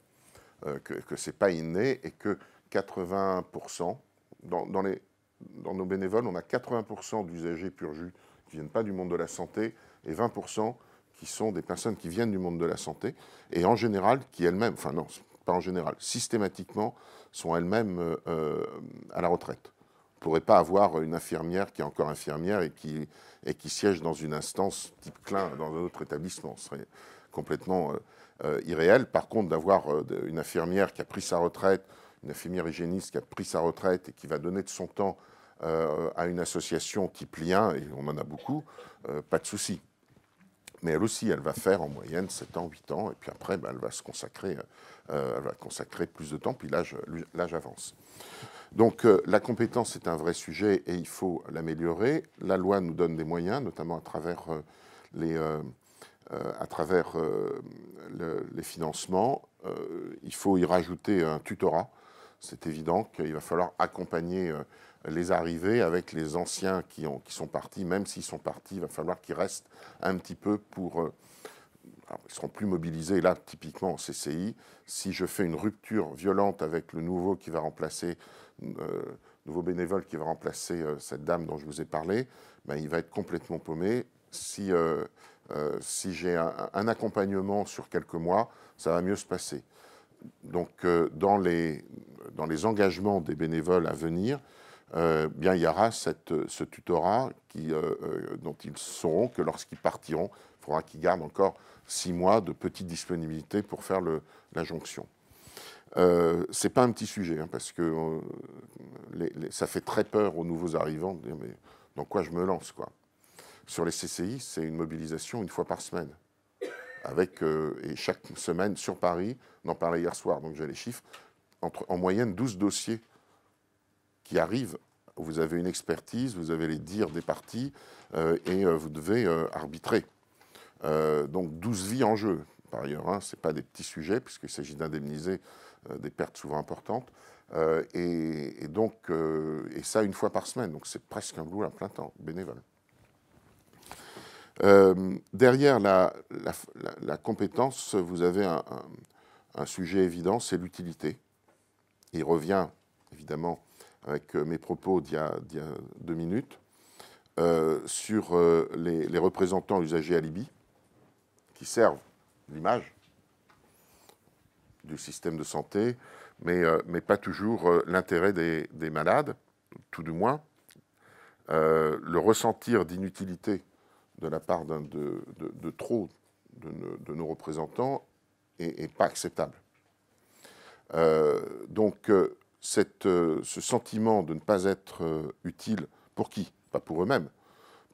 que ce n'est pas inné, et que 80%, dans nos bénévoles, on a 80% d'usagers pur jus qui ne viennent pas du monde de la santé, et 20% qui sont des personnes qui viennent du monde de la santé, et en général, qui elles-mêmes, enfin non, pas en général, systématiquement, sont elles-mêmes à la retraite. On ne pourrait pas avoir une infirmière qui est encore infirmière et qui siège dans une instance type Klein dans un autre établissement. Ce serait complètement irréel. Par contre, d'avoir une infirmière qui a pris sa retraite, une infirmière hygiéniste qui a pris sa retraite et qui va donner de son temps à une association type Lien, et on en a beaucoup, pas de souci. Mais elle aussi, elle va faire en moyenne 7 ans, 8 ans, et puis après, ben, elle va consacrer plus de temps, puis l'âge avance. Donc la compétence est un vrai sujet et il faut l'améliorer. La loi nous donne des moyens, notamment à travers les financements. Il faut y rajouter un tutorat. C'est évident qu'il va falloir accompagner les arrivées avec les anciens qui sont partis. Même s'ils sont partis, il va falloir qu'ils restent un petit peu pour... ils seront plus mobilisés. Là, typiquement en CCI, si je fais une rupture violente avec le nouveau qui va remplacer, nouveau bénévole qui va remplacer cette dame dont je vous ai parlé, ben, il va être complètement paumé. Si j'ai un accompagnement sur quelques mois, ça va mieux se passer. Donc, dans les engagements des bénévoles à venir, bien, il y aura ce tutorat dont ils sauront que lorsqu'ils partiront, il faudra qu'ils gardent encore 6 mois de petite disponibilité pour faire la jonction. C'est pas un petit sujet, hein, parce que ça fait très peur aux nouveaux arrivants de dire mais dans quoi je me lance, quoi. Sur les CCI, c'est une mobilisation 1 fois par semaine. Et chaque semaine sur Paris, on en parlait hier soir, donc j'ai les chiffres, en moyenne 12 dossiers qui arrivent. Vous avez une expertise, vous avez les dires des parties, et vous devez arbitrer. Donc 12 vies en jeu, par ailleurs, hein, ce n'est pas des petits sujets, puisqu'il s'agit d'indemniser des pertes souvent importantes, et ça 1 fois par semaine, donc c'est presque un boulot à plein temps, bénévole. Derrière la compétence, vous avez un sujet évident, c'est l'utilité. Il revient, évidemment, avec mes propos d'il y a 2 minutes, sur les représentants usagers alibi, qui servent l'image du système de santé, mais pas toujours l'intérêt des malades, tout du moins. Le ressentir d'inutilité de la part de trop de nos représentants est pas acceptable. Donc, ce sentiment de ne pas être utile, pour qui? Pas pour eux-mêmes,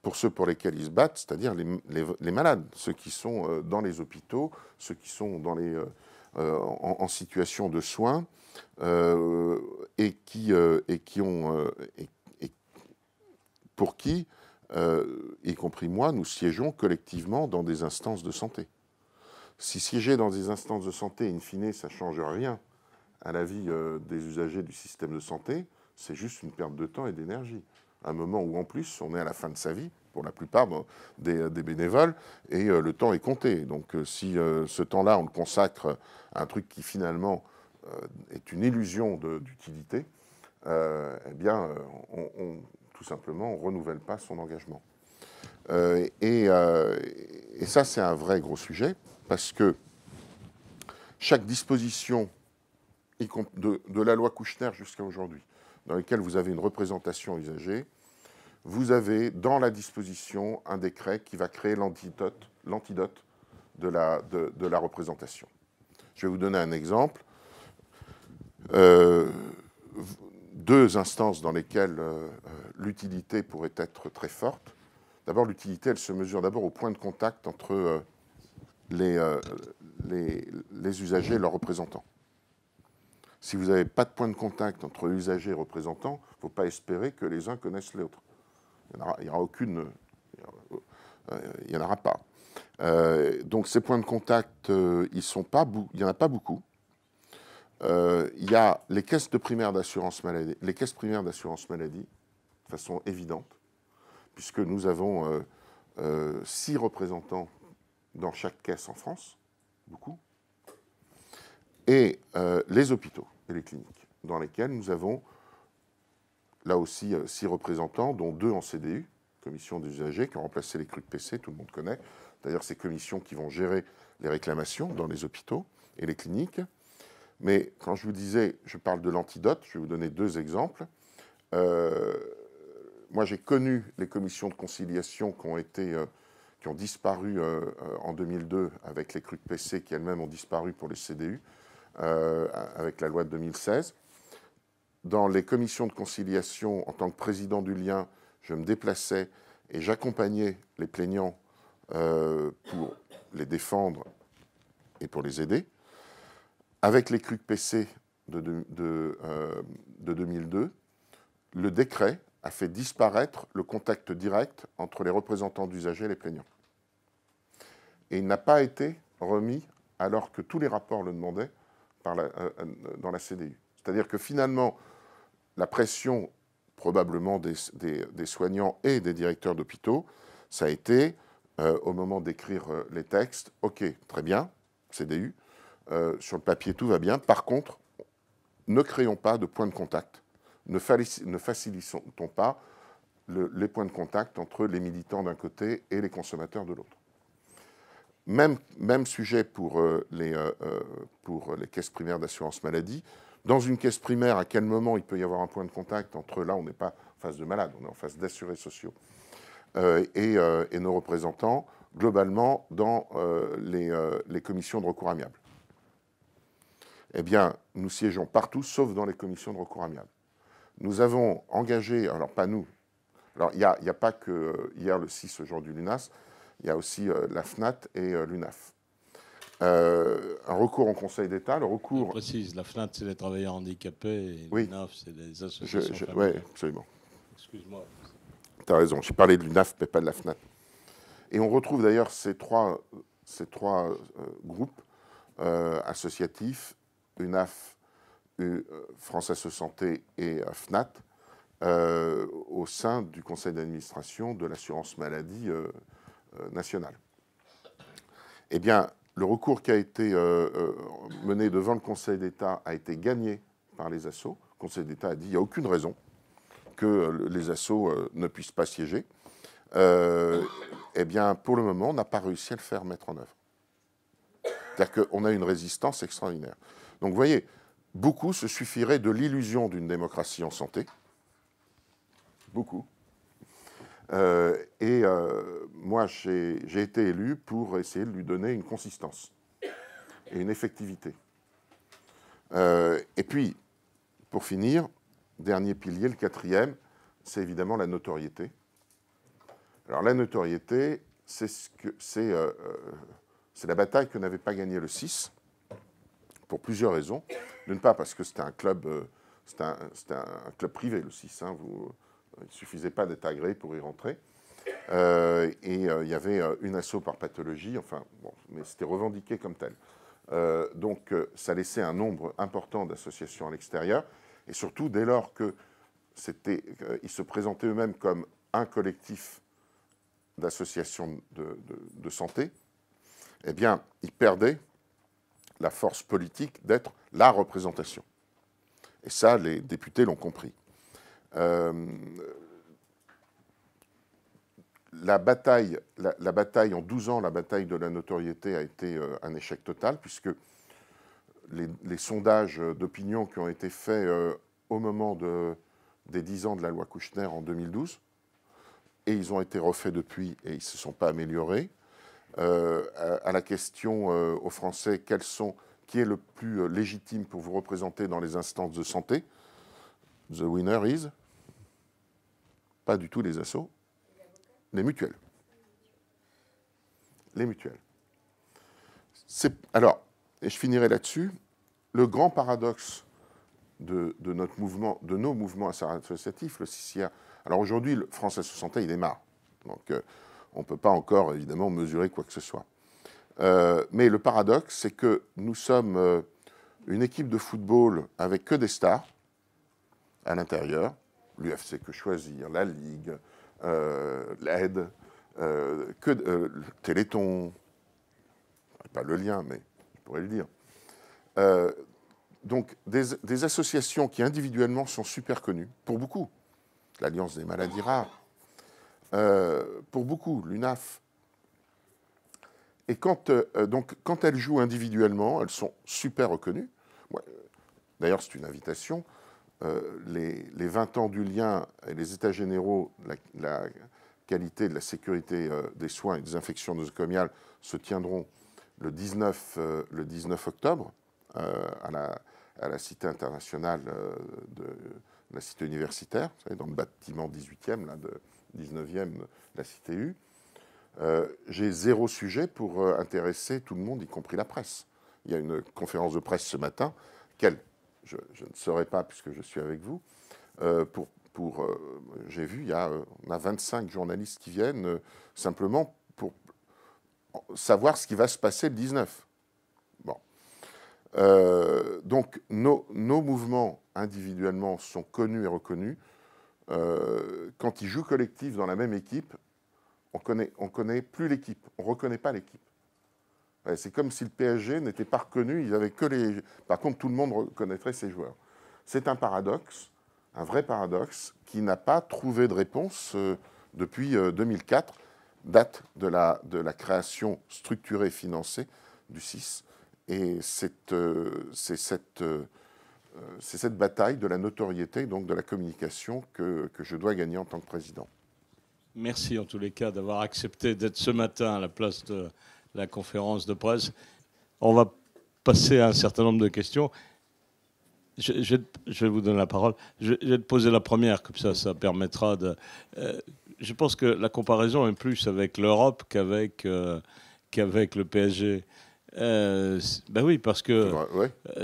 pour ceux pour lesquels ils se battent, c'est-à-dire les malades, ceux qui sont dans les hôpitaux, ceux qui sont en situation de soins, et pour qui, y compris moi, nous siégeons collectivement dans des instances de santé. Si siéger dans des instances de santé, in fine, ça ne change rien à la vie des usagers du système de santé, c'est juste une perte de temps et d'énergie. Un moment où, en plus, on est à la fin de sa vie, pour la plupart des bénévoles, et le temps est compté. Donc, si ce temps-là, on le consacre à un truc qui, finalement, est une illusion d'utilité, eh bien, tout simplement, on ne renouvelle pas son engagement. Et ça, c'est un vrai gros sujet, parce que chaque disposition de la loi Kouchner jusqu'à aujourd'hui, dans laquelle vous avez une représentation usagée, vous avez dans la disposition un décret qui va créer l'antidote de la représentation. Je vais vous donner un exemple. Deux instances dans lesquelles l'utilité pourrait être très forte. D'abord, l'utilité, elle se mesure d'abord au point de contact entre les usagers et leurs représentants. Si vous n'avez pas de point de contact entre usagers et représentants, il ne faut pas espérer que les uns connaissent l'autre. Il n'y en aura pas. Donc ces points de contact, il n'y en a pas beaucoup. Il y a les caisses primaires d'assurance maladie, de façon évidente, puisque nous avons 6 représentants dans chaque caisse en France, beaucoup, et les hôpitaux et les cliniques, dans lesquels nous avons là aussi 6 représentants, dont 2 en CDU, commission des usagers, qui ont remplacé les CRUC PC, tout le monde connaît. D'ailleurs, ces commissions qui vont gérer les réclamations dans les hôpitaux et les cliniques. Mais quand je vous disais, je parle de l'antidote, je vais vous donner 2 exemples. Moi, j'ai connu les commissions de conciliation qui ont disparu en 2002 avec les CRUC PC, qui elles-mêmes ont disparu pour les CDU, avec la loi de 2016. Dans les commissions de conciliation, en tant que président du lien, je me déplaçais et j'accompagnais les plaignants pour les défendre et pour les aider. Avec les CRUC PC de 2002, le décret a fait disparaître le contact direct entre les représentants d'usagers et les plaignants. Et il n'a pas été remis alors que tous les rapports le demandaient dans la CDU. C'est-à-dire que finalement, la pression probablement des soignants et des directeurs d'hôpitaux, ça a été, au moment d'écrire les textes, ok, très bien, CDU, sur le papier tout va bien, par contre, ne créons pas de points de contact, ne facilitons pas les points de contact entre les militants d'un côté et les consommateurs de l'autre. Même sujet pour les caisses primaires d'assurance maladie. Dans une caisse primaire, à quel moment il peut y avoir un point de contact entre, là on n'est pas en face de malades, on est en face d'assurés sociaux, et nos représentants, globalement, dans les commissions de recours amiable. Eh bien, nous siégeons partout, sauf dans les commissions de recours amiable. Nous avons engagé, alors pas nous, alors il n'y a pas que hier le 6, aujourd'hui l'UNAS, il y a aussi la FNAT et l'UNAF. Un recours en Conseil d'État, le recours... Je précise, la FNAT, c'est les travailleurs handicapés, et oui. l'UNAF, c'est les associations familiales. Oui, absolument. Excuse-moi. Tu as raison, j'ai parlé de l'UNAF, mais pas de la FNAT. Et on retrouve d'ailleurs ces trois groupes associatifs, UNAF, France Asso Santé et FNAT, au sein du conseil d'administration de l'assurance maladie nationale. Eh bien, le recours qui a été mené devant le Conseil d'État a été gagné par les assos. Le Conseil d'État a dit qu'il n'y a aucune raison que les assos ne puissent pas siéger. Eh bien, pour le moment, on n'a pas réussi à le faire mettre en œuvre. C'est-à-dire qu'on a une résistance extraordinaire. Donc, vous voyez, beaucoup se suffiraient de l'illusion d'une démocratie en santé. Beaucoup. Moi, j'ai été élu pour essayer de lui donner une consistance et une effectivité. Et puis, pour finir, dernier pilier, le 4e, c'est évidemment la notoriété. Alors, la notoriété, c'est la bataille que n'avait pas gagnée le 6, pour plusieurs raisons. D'une part, parce que c'était un club, un club privé, le 6. Hein, il ne suffisait pas d'être agréé pour y rentrer. Il y avait une asso par pathologie, enfin, bon, mais c'était revendiqué comme tel. Donc, ça laissait un nombre important d'associations à l'extérieur. Et surtout, dès lors qu'ils se présentaient eux-mêmes comme un collectif d'associations de santé, eh bien, ils perdaient la force politique d'être la représentation. Et ça, les députés l'ont compris. la bataille en 12 ans, la bataille de la notoriété a été un échec total, puisque les sondages d'opinion qui ont été faits au moment des 10 ans de la loi Kouchner en 2012, et ils ont été refaits depuis et ils ne se sont pas améliorés. À la question aux Français, qui est le plus légitime pour vous représenter dans les instances de santé, the winner is pas du tout les assos, les mutuelles. Les mutuelles. Alors, et je finirai là-dessus, le grand paradoxe de notre mouvement, de nos mouvements associatifs, le CCR. Alors aujourd'hui, le France Asso Santé, il démarre. Donc, on ne peut pas encore, évidemment, mesurer quoi que ce soit. Mais le paradoxe, c'est que nous sommes une équipe de football avec que des stars à l'intérieur, l'UFC Que Choisir, la Ligue, l'AID, le Téléthon, pas le lien, mais je pourrais le dire. Donc, des associations qui individuellement sont super connues, pour beaucoup. L'Alliance des maladies rares, pour beaucoup, l'UNAF. Et quand elles jouent individuellement, elles sont super reconnues. D'ailleurs, c'est une invitation. Les 20 ans du lien et les états généraux, la qualité de la sécurité des soins et des infections nosocomiales se tiendront le 19 octobre à la cité internationale de la cité universitaire, vous savez, dans le bâtiment 18e, là, de 19e, la cité U. J'ai zéro sujet pour intéresser tout le monde, y compris la presse. Il y a une conférence de presse ce matin, je ne saurais pas puisque je suis avec vous. J'ai vu, on a 25 journalistes qui viennent simplement pour savoir ce qui va se passer le 19. Bon. Donc, nos mouvements individuellement sont connus et reconnus. Quand ils jouent collectif dans la même équipe, on connaît plus l'équipe, on ne reconnaît pas l'équipe. C'est comme si le PSG n'était pas reconnu, il avait que les... Par contre, tout le monde reconnaîtrait ses joueurs. C'est un paradoxe, un vrai paradoxe, qui n'a pas trouvé de réponse depuis 2004, date de la création structurée et financée du CIS. Et c'est cette bataille de la notoriété, donc de la communication, que je dois gagner en tant que président. Merci en tous les cas d'avoir accepté d'être ce matin à la place de la conférence de presse. On va passer à un certain nombre de questions. Je vais vous donner la parole. Je vais te poser la première, comme ça permettra de... je pense que la comparaison est plus avec l'Europe qu'avec le PSG. Ben oui, parce que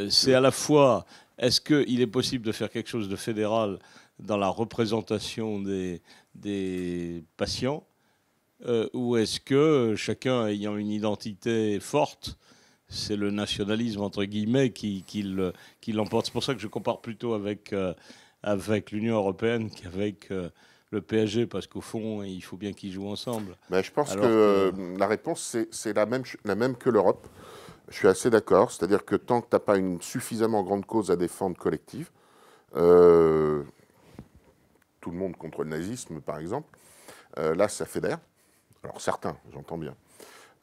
c'est à la fois... Est-ce qu'il est possible de faire quelque chose de fédéral dans la représentation des patients ou est-ce que chacun ayant une identité forte, c'est le nationalisme, entre guillemets, qui l'emporte? C'est pour ça que je compare plutôt avec l'Union européenne qu'avec le PSG, parce qu'au fond, il faut bien qu'ils jouent ensemble. Ben, je pense que la réponse, c'est la même que l'Europe. Je suis assez d'accord. C'est-à-dire que tant que tu n'as pas une suffisamment grande cause à défendre collective, tout le monde contre le nazisme, par exemple, là, ça fédère. Alors certains, j'entends bien.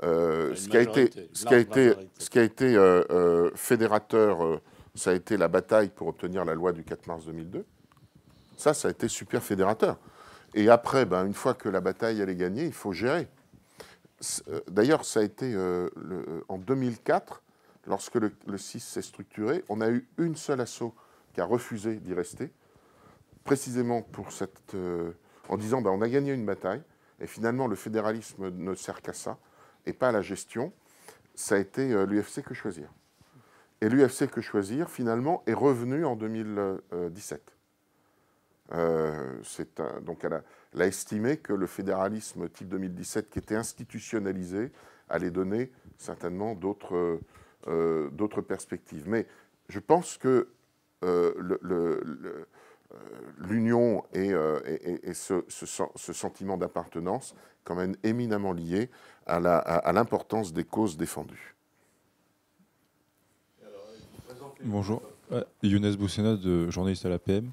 Ce qui a été fédérateur, ça a été la bataille pour obtenir la loi du 4 mars 2002. Ça a été super fédérateur. Et après, une fois que la bataille elle est gagnée, il faut gérer. D'ailleurs, ça a été en 2004, lorsque le CIS s'est structuré, on a eu une seule asso qui a refusé d'y rester, précisément pour en disant on a gagné une bataille. Et finalement, le fédéralisme ne sert qu'à ça, et pas à la gestion. Ça a été l'UFC Que Choisir. Et l'UFC Que Choisir, finalement, est revenu en 2017. Donc, elle a estimé que le fédéralisme type 2017, qui était institutionnalisé, allait donner certainement d'autres perspectives. Mais je pense que l'union et ce sentiment d'appartenance, quand même éminemment lié à l'importance des causes défendues. Bonjour. Younes Boussena, journaliste à l'APM.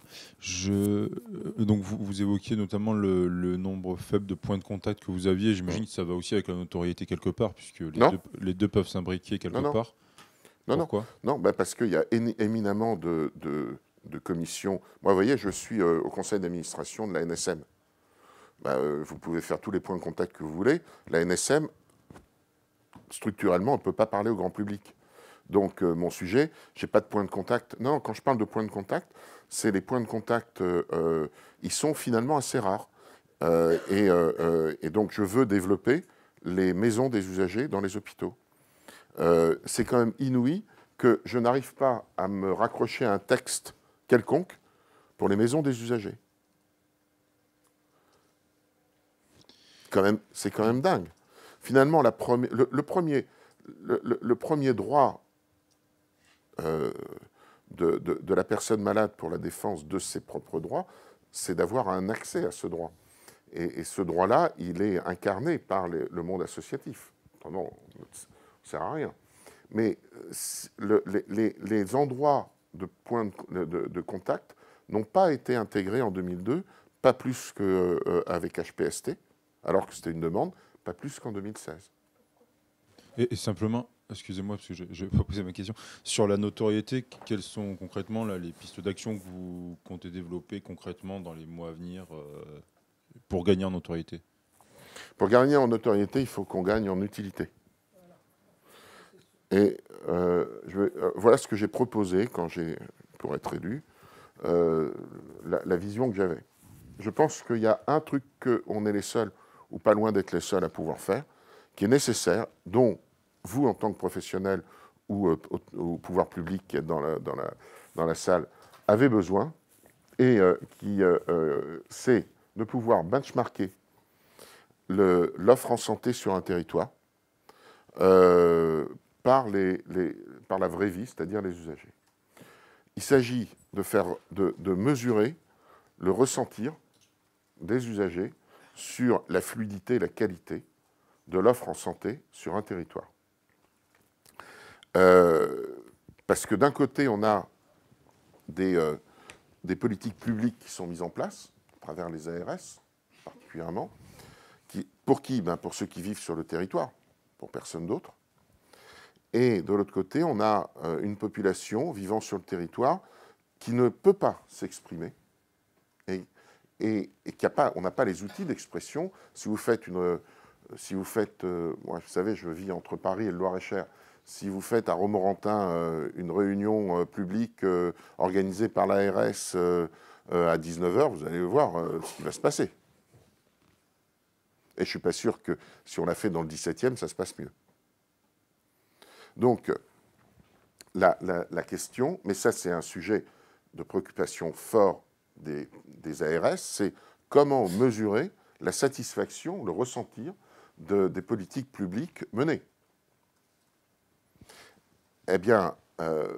Donc vous évoquiez notamment le nombre faible de points de contact que vous aviez. J'imagine que ça va aussi avec la notoriété quelque part, puisque les deux peuvent s'imbriquer quelque part. Pourquoi ? Non, parce qu'il y a éminemment de commissions. Moi, vous voyez, je suis au conseil d'administration de la NSM. Vous pouvez faire tous les points de contact que vous voulez. La NSM, structurellement, on ne peut pas parler au grand public. Donc, mon sujet, je n'ai pas de point de contact. Non, quand je parle de points de contact, c'est les points de contact, ils sont finalement assez rares. Et donc, je veux développer les maisons des usagers dans les hôpitaux. C'est quand même inouï que je n'arrive pas à me raccrocher à un texte quelconque pour les maisons des usagers. C'est quand même dingue. Finalement, le premier droit de la personne malade pour la défense de ses propres droits, c'est d'avoir un accès à ce droit. Et ce droit-là, il est incarné par le monde associatif. Autrement, ça ne sert à rien. Mais les endroits de contact n'ont pas été intégrés en 2002, pas plus qu'avec HPST, alors que c'était une demande, pas plus qu'en 2016. Et simplement, excusez-moi, parce que je vais pas poser ma question, sur la notoriété, quelles sont concrètement là, les pistes d'action que vous comptez développer concrètement dans les mois à venir pour gagner en notoriété ? Pour gagner en notoriété, il faut qu'on gagne en utilité. Et voilà ce que j'ai proposé pour être élu, la vision que j'avais. Je pense qu'il y a un truc qu'on est les seuls, ou pas loin d'être les seuls à pouvoir faire, qui est nécessaire, dont vous, en tant que professionnel ou au pouvoir public qui est dans la salle, avez besoin, et c'est de pouvoir benchmarker l'offre en santé sur un territoire par la vraie vie, c'est-à-dire les usagers. Il s'agit de mesurer le ressentir des usagers sur la fluidité et la qualité de l'offre en santé sur un territoire. Parce que d'un côté, on a des politiques publiques qui sont mises en place, à travers les ARS particulièrement, pour qui ? Pour ceux qui vivent sur le territoire, pour personne d'autre. Et de l'autre côté, on a une population vivant sur le territoire qui ne peut pas s'exprimer et on n'a pas les outils d'expression. Si vous faites moi, vous savez, je vis entre Paris et le Loir-et-Cher. Si vous faites à Romorantin une réunion publique organisée par l'ARS à 19h, vous allez voir ce qui va se passer. Et je ne suis pas sûr que si on l'a fait dans le 17e, ça se passe mieux. Donc, la question, mais ça c'est un sujet de préoccupation fort des ARS, c'est comment mesurer la satisfaction, le ressentir des politiques publiques menées. Eh bien,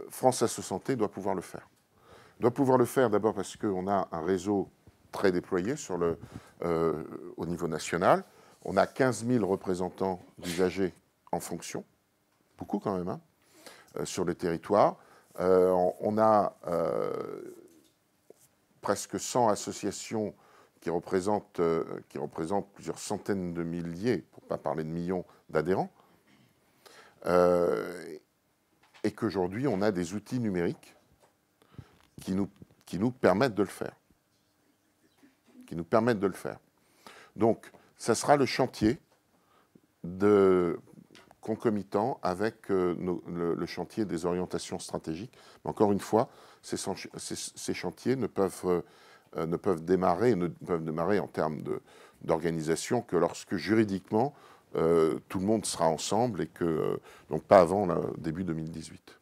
France Asso Santé doit pouvoir le faire. Doit pouvoir le faire d'abord parce qu'on a un réseau très déployé au niveau national. On a 15 000 représentants d'usagers en fonction, beaucoup quand même, sur le territoire. On a presque 100 associations qui représentent plusieurs centaines de milliers, pour ne pas parler de millions d'adhérents. Et qu'aujourd'hui, on a des outils numériques qui nous permettent de le faire. Donc, ça sera le chantier concomitant avec le chantier des orientations stratégiques. Mais encore une fois, ces chantiers ne peuvent démarrer en termes d'organisation que lorsque juridiquement tout le monde sera ensemble et donc pas avant début 2018.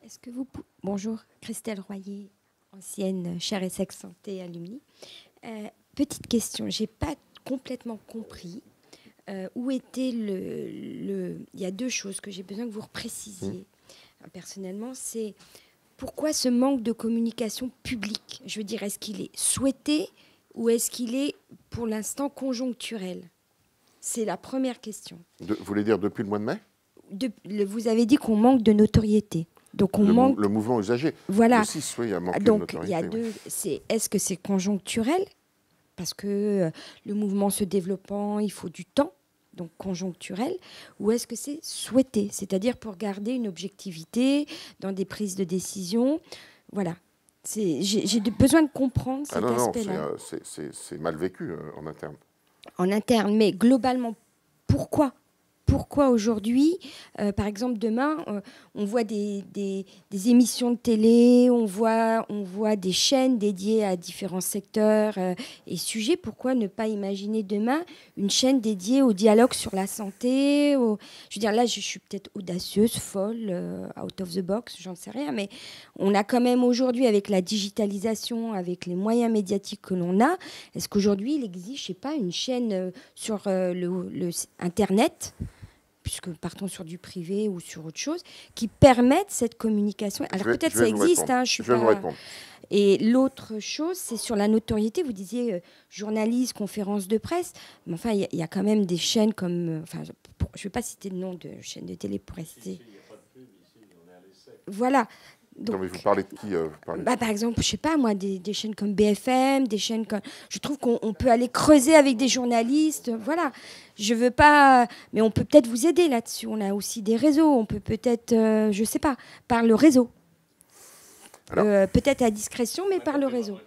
Est-ce que Bonjour, Christelle Royer, ancienne chaire et sexe santé alumni. Petite question, j'ai pas complètement compris où était Il y a deux choses que j'ai besoin que vous reprécisiez. Personnellement, c'est pourquoi ce manque de communication publique ? Je veux dire, est-ce qu'il est souhaité ou est-ce qu'il est pour l'instant conjoncturel ? C'est la première question. Vous voulez dire depuis le mois de mai ? Vous avez dit qu'on manque de notoriété. Donc on manque... Le mouvement usager. Voilà. Le 6, oui, il y a manqué de Donc notoriété. il y a deux... Est-ce que c'est conjoncturel? Parce que le mouvement se développant, il faut du temps, donc conjoncturel, ou est-ce que c'est souhaité, c'est-à-dire pour garder une objectivité dans des prises de décision? Voilà. J'ai besoin de comprendre cet aspect-là. C'est mal vécu en interne. En interne, mais globalement, pourquoi? Pourquoi aujourd'hui, par exemple demain, on voit des émissions de télé, on voit des chaînes dédiées à différents secteurs et sujets. Pourquoi ne pas imaginer demain une chaîne dédiée au dialogue sur la santé Je veux dire, là, je suis peut-être audacieuse, folle, out of the box, j'en sais rien, mais on a quand même aujourd'hui, avec la digitalisation, avec les moyens médiatiques que l'on a, est-ce qu'aujourd'hui, il existe, je sais pas, une chaîne sur le Internet, puisque partons sur du privé ou sur autre chose, qui permettent cette communication. Alors peut-être ça existe, hein, je vais vous répondre. Et l'autre chose, c'est sur la notoriété. Vous disiez journalistes, conférences de presse, mais enfin, il y a quand même des chaînes comme... je ne vais pas citer le nom de chaînes de télé pour rester... Voilà. Donc, non, mais vous parlez de qui par exemple, je ne sais pas moi, des chaînes comme BFM, des chaînes comme... Je trouve qu'on peut aller creuser avec des journalistes, voilà. Je veux pas... Mais on peut peut-être vous aider là-dessus. On a aussi des réseaux. On peut peut-être, je ne sais pas, par le réseau. Peut-être à discrétion, mais par le réseau.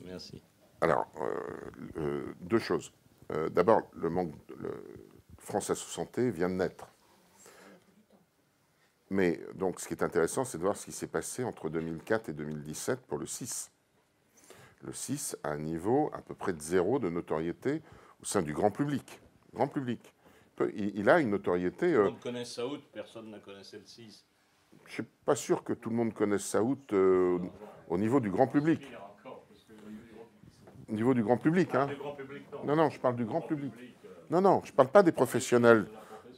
Merci. Alors, deux choses. D'abord, le manque... France Assos Santé vient de naître. Mais donc, ce qui est intéressant, c'est de voir ce qui s'est passé entre 2004 et 2017 pour le 6. Le 6 a un niveau à peu près de 0 de notoriété au sein du grand public. Grand public. Il a une notoriété... Tout le monde connaît Saout, personne ne connaissait le 6. Je ne suis pas sûr que tout le monde connaisse Saout au niveau du grand public. Au niveau du grand public, hein. Non, je parle du grand public. Non, je ne parle pas des professionnels.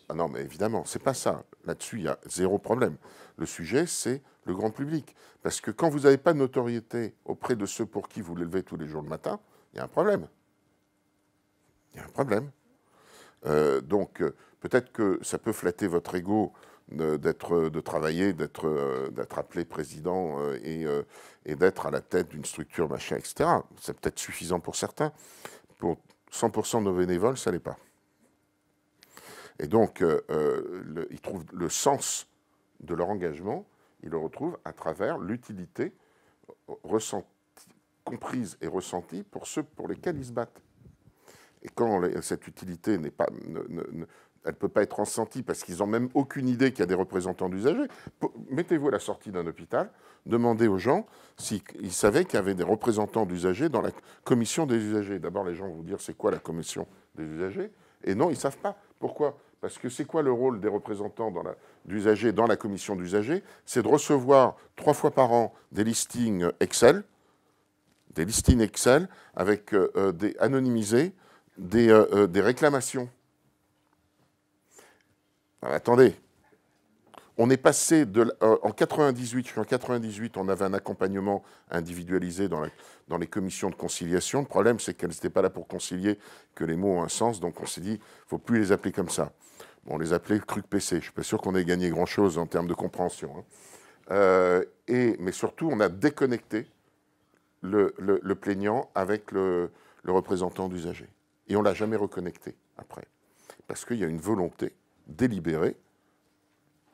Ah non, mais évidemment, c'est pas ça. Là-dessus, il y a zéro problème. Le sujet, c'est le grand public. Parce que quand vous n'avez pas de notoriété auprès de ceux pour qui vous l'élevez tous les jours le matin, il y a un problème. Il y a un problème. Donc, peut-être que ça peut flatter votre ego de travailler, d'être appelé président et d'être à la tête d'une structure, machin, etc. C'est peut-être suffisant pour certains. Pour 100% de nos bénévoles, ça ne l'est pas. Et donc, ils trouvent le sens de leur engagement, ils le retrouvent à travers l'utilité comprise et ressentie pour ceux pour lesquels ils se battent. Et quand cette utilité n'est pas, elle ne peut pas être ressentie parce qu'ils n'ont même aucune idée qu'il y a des représentants d'usagers, mettez-vous à la sortie d'un hôpital, demandez aux gens s'ils savaient qu'il y avait des représentants d'usagers dans la commission des usagers. D'abord, les gens vont vous dire c'est quoi la commission des usagers? Et non, ils ne savent pas. Pourquoi? Parce que c'est quoi le rôle des représentants d'usagers dans la commission d'usagers? C'est de recevoir 3 fois par an des listings Excel, avec anonymisés, des réclamations. Alors, attendez, on est passé en 98, jusqu'en 98, on avait un accompagnement individualisé dans les commissions de conciliation. Le problème, c'est qu'elles n'étaient pas là pour concilier, que les mots ont un sens, donc on s'est dit, il ne faut plus les appeler comme ça. Bon, on les appelait CRUC PC. Je ne suis pas sûr qu'on ait gagné grand-chose en termes de compréhension. Hein. Mais surtout, on a déconnecté le plaignant avec le représentant d'usager. Et on ne l'a jamais reconnecté après. Parce qu'il y a une volonté délibérée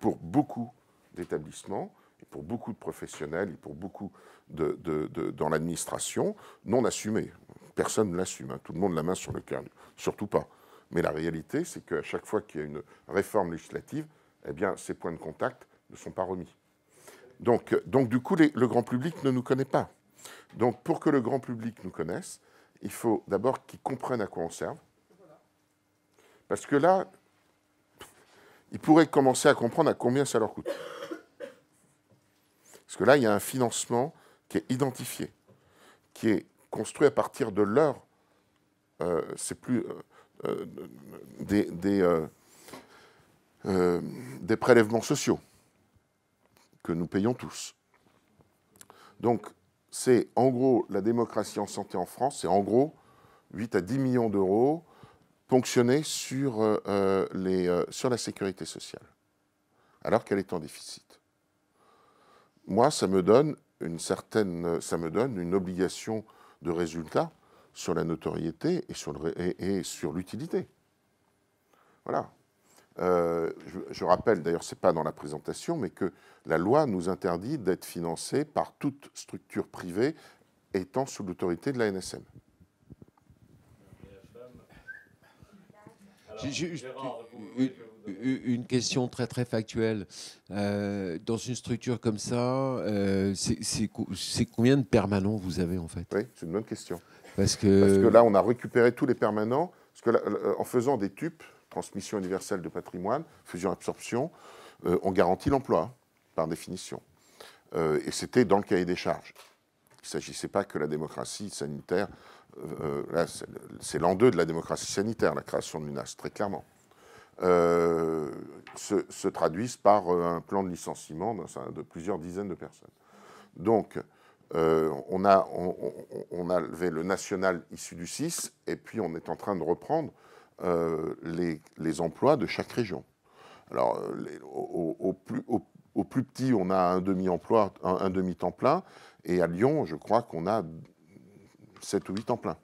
pour beaucoup d'établissements, et pour beaucoup de professionnels, et pour beaucoup dans l'administration, non assumée. Personne ne l'assume. Hein. Tout le monde la main sur le cœur. Surtout pas. Mais la réalité, c'est qu'à chaque fois qu'il y a une réforme législative, eh bien, ces points de contact ne sont pas remis. Donc du coup, le grand public ne nous connaît pas. Donc, pour que le grand public nous connaisse, il faut d'abord qu'ils comprennent à quoi on sert. Parce que là, ils pourraient commencer à comprendre à combien ça leur coûte. Parce que là, il y a un financement qui est identifié, qui est construit à partir de leur... c'est plus... des prélèvements sociaux que nous payons tous. Donc, c'est en gros, la démocratie en santé en France, c'est en gros 8 à 10 millions d'euros ponctionnés sur la sécurité sociale. alors qu'elle est en déficit. Moi, ça me donne une obligation de résultat sur la notoriété et sur l'utilité. Voilà. Je rappelle, d'ailleurs, ce n'est pas dans la présentation, mais que la loi nous interdit d'être financé par toute structure privée étant sous l'autorité de l'ANSM. Une question très très factuelle. Dans une structure comme ça, c'est combien de permanents vous avez en fait? Oui, c'est une bonne question. Parce que là, on a récupéré tous les permanents, parce que là, en faisant des TUP, transmission universelle de patrimoine, fusion-absorption, on garantit l'emploi, par définition. Et c'était dans le cahier des charges. Il ne s'agissait pas que la démocratie sanitaire, là, c'est l'an 2 de la démocratie sanitaire, la création de l'UNAS, très clairement, se traduisent par un plan de licenciement de plusieurs dizaines de personnes. Donc, on a levé le national issu du 6, et puis on est en train de reprendre les emplois de chaque région. Alors, au plus petit, on a un demi-emploi, un demi-temps plein, et à Lyon, je crois qu'on a 7 ou 8 temps plein.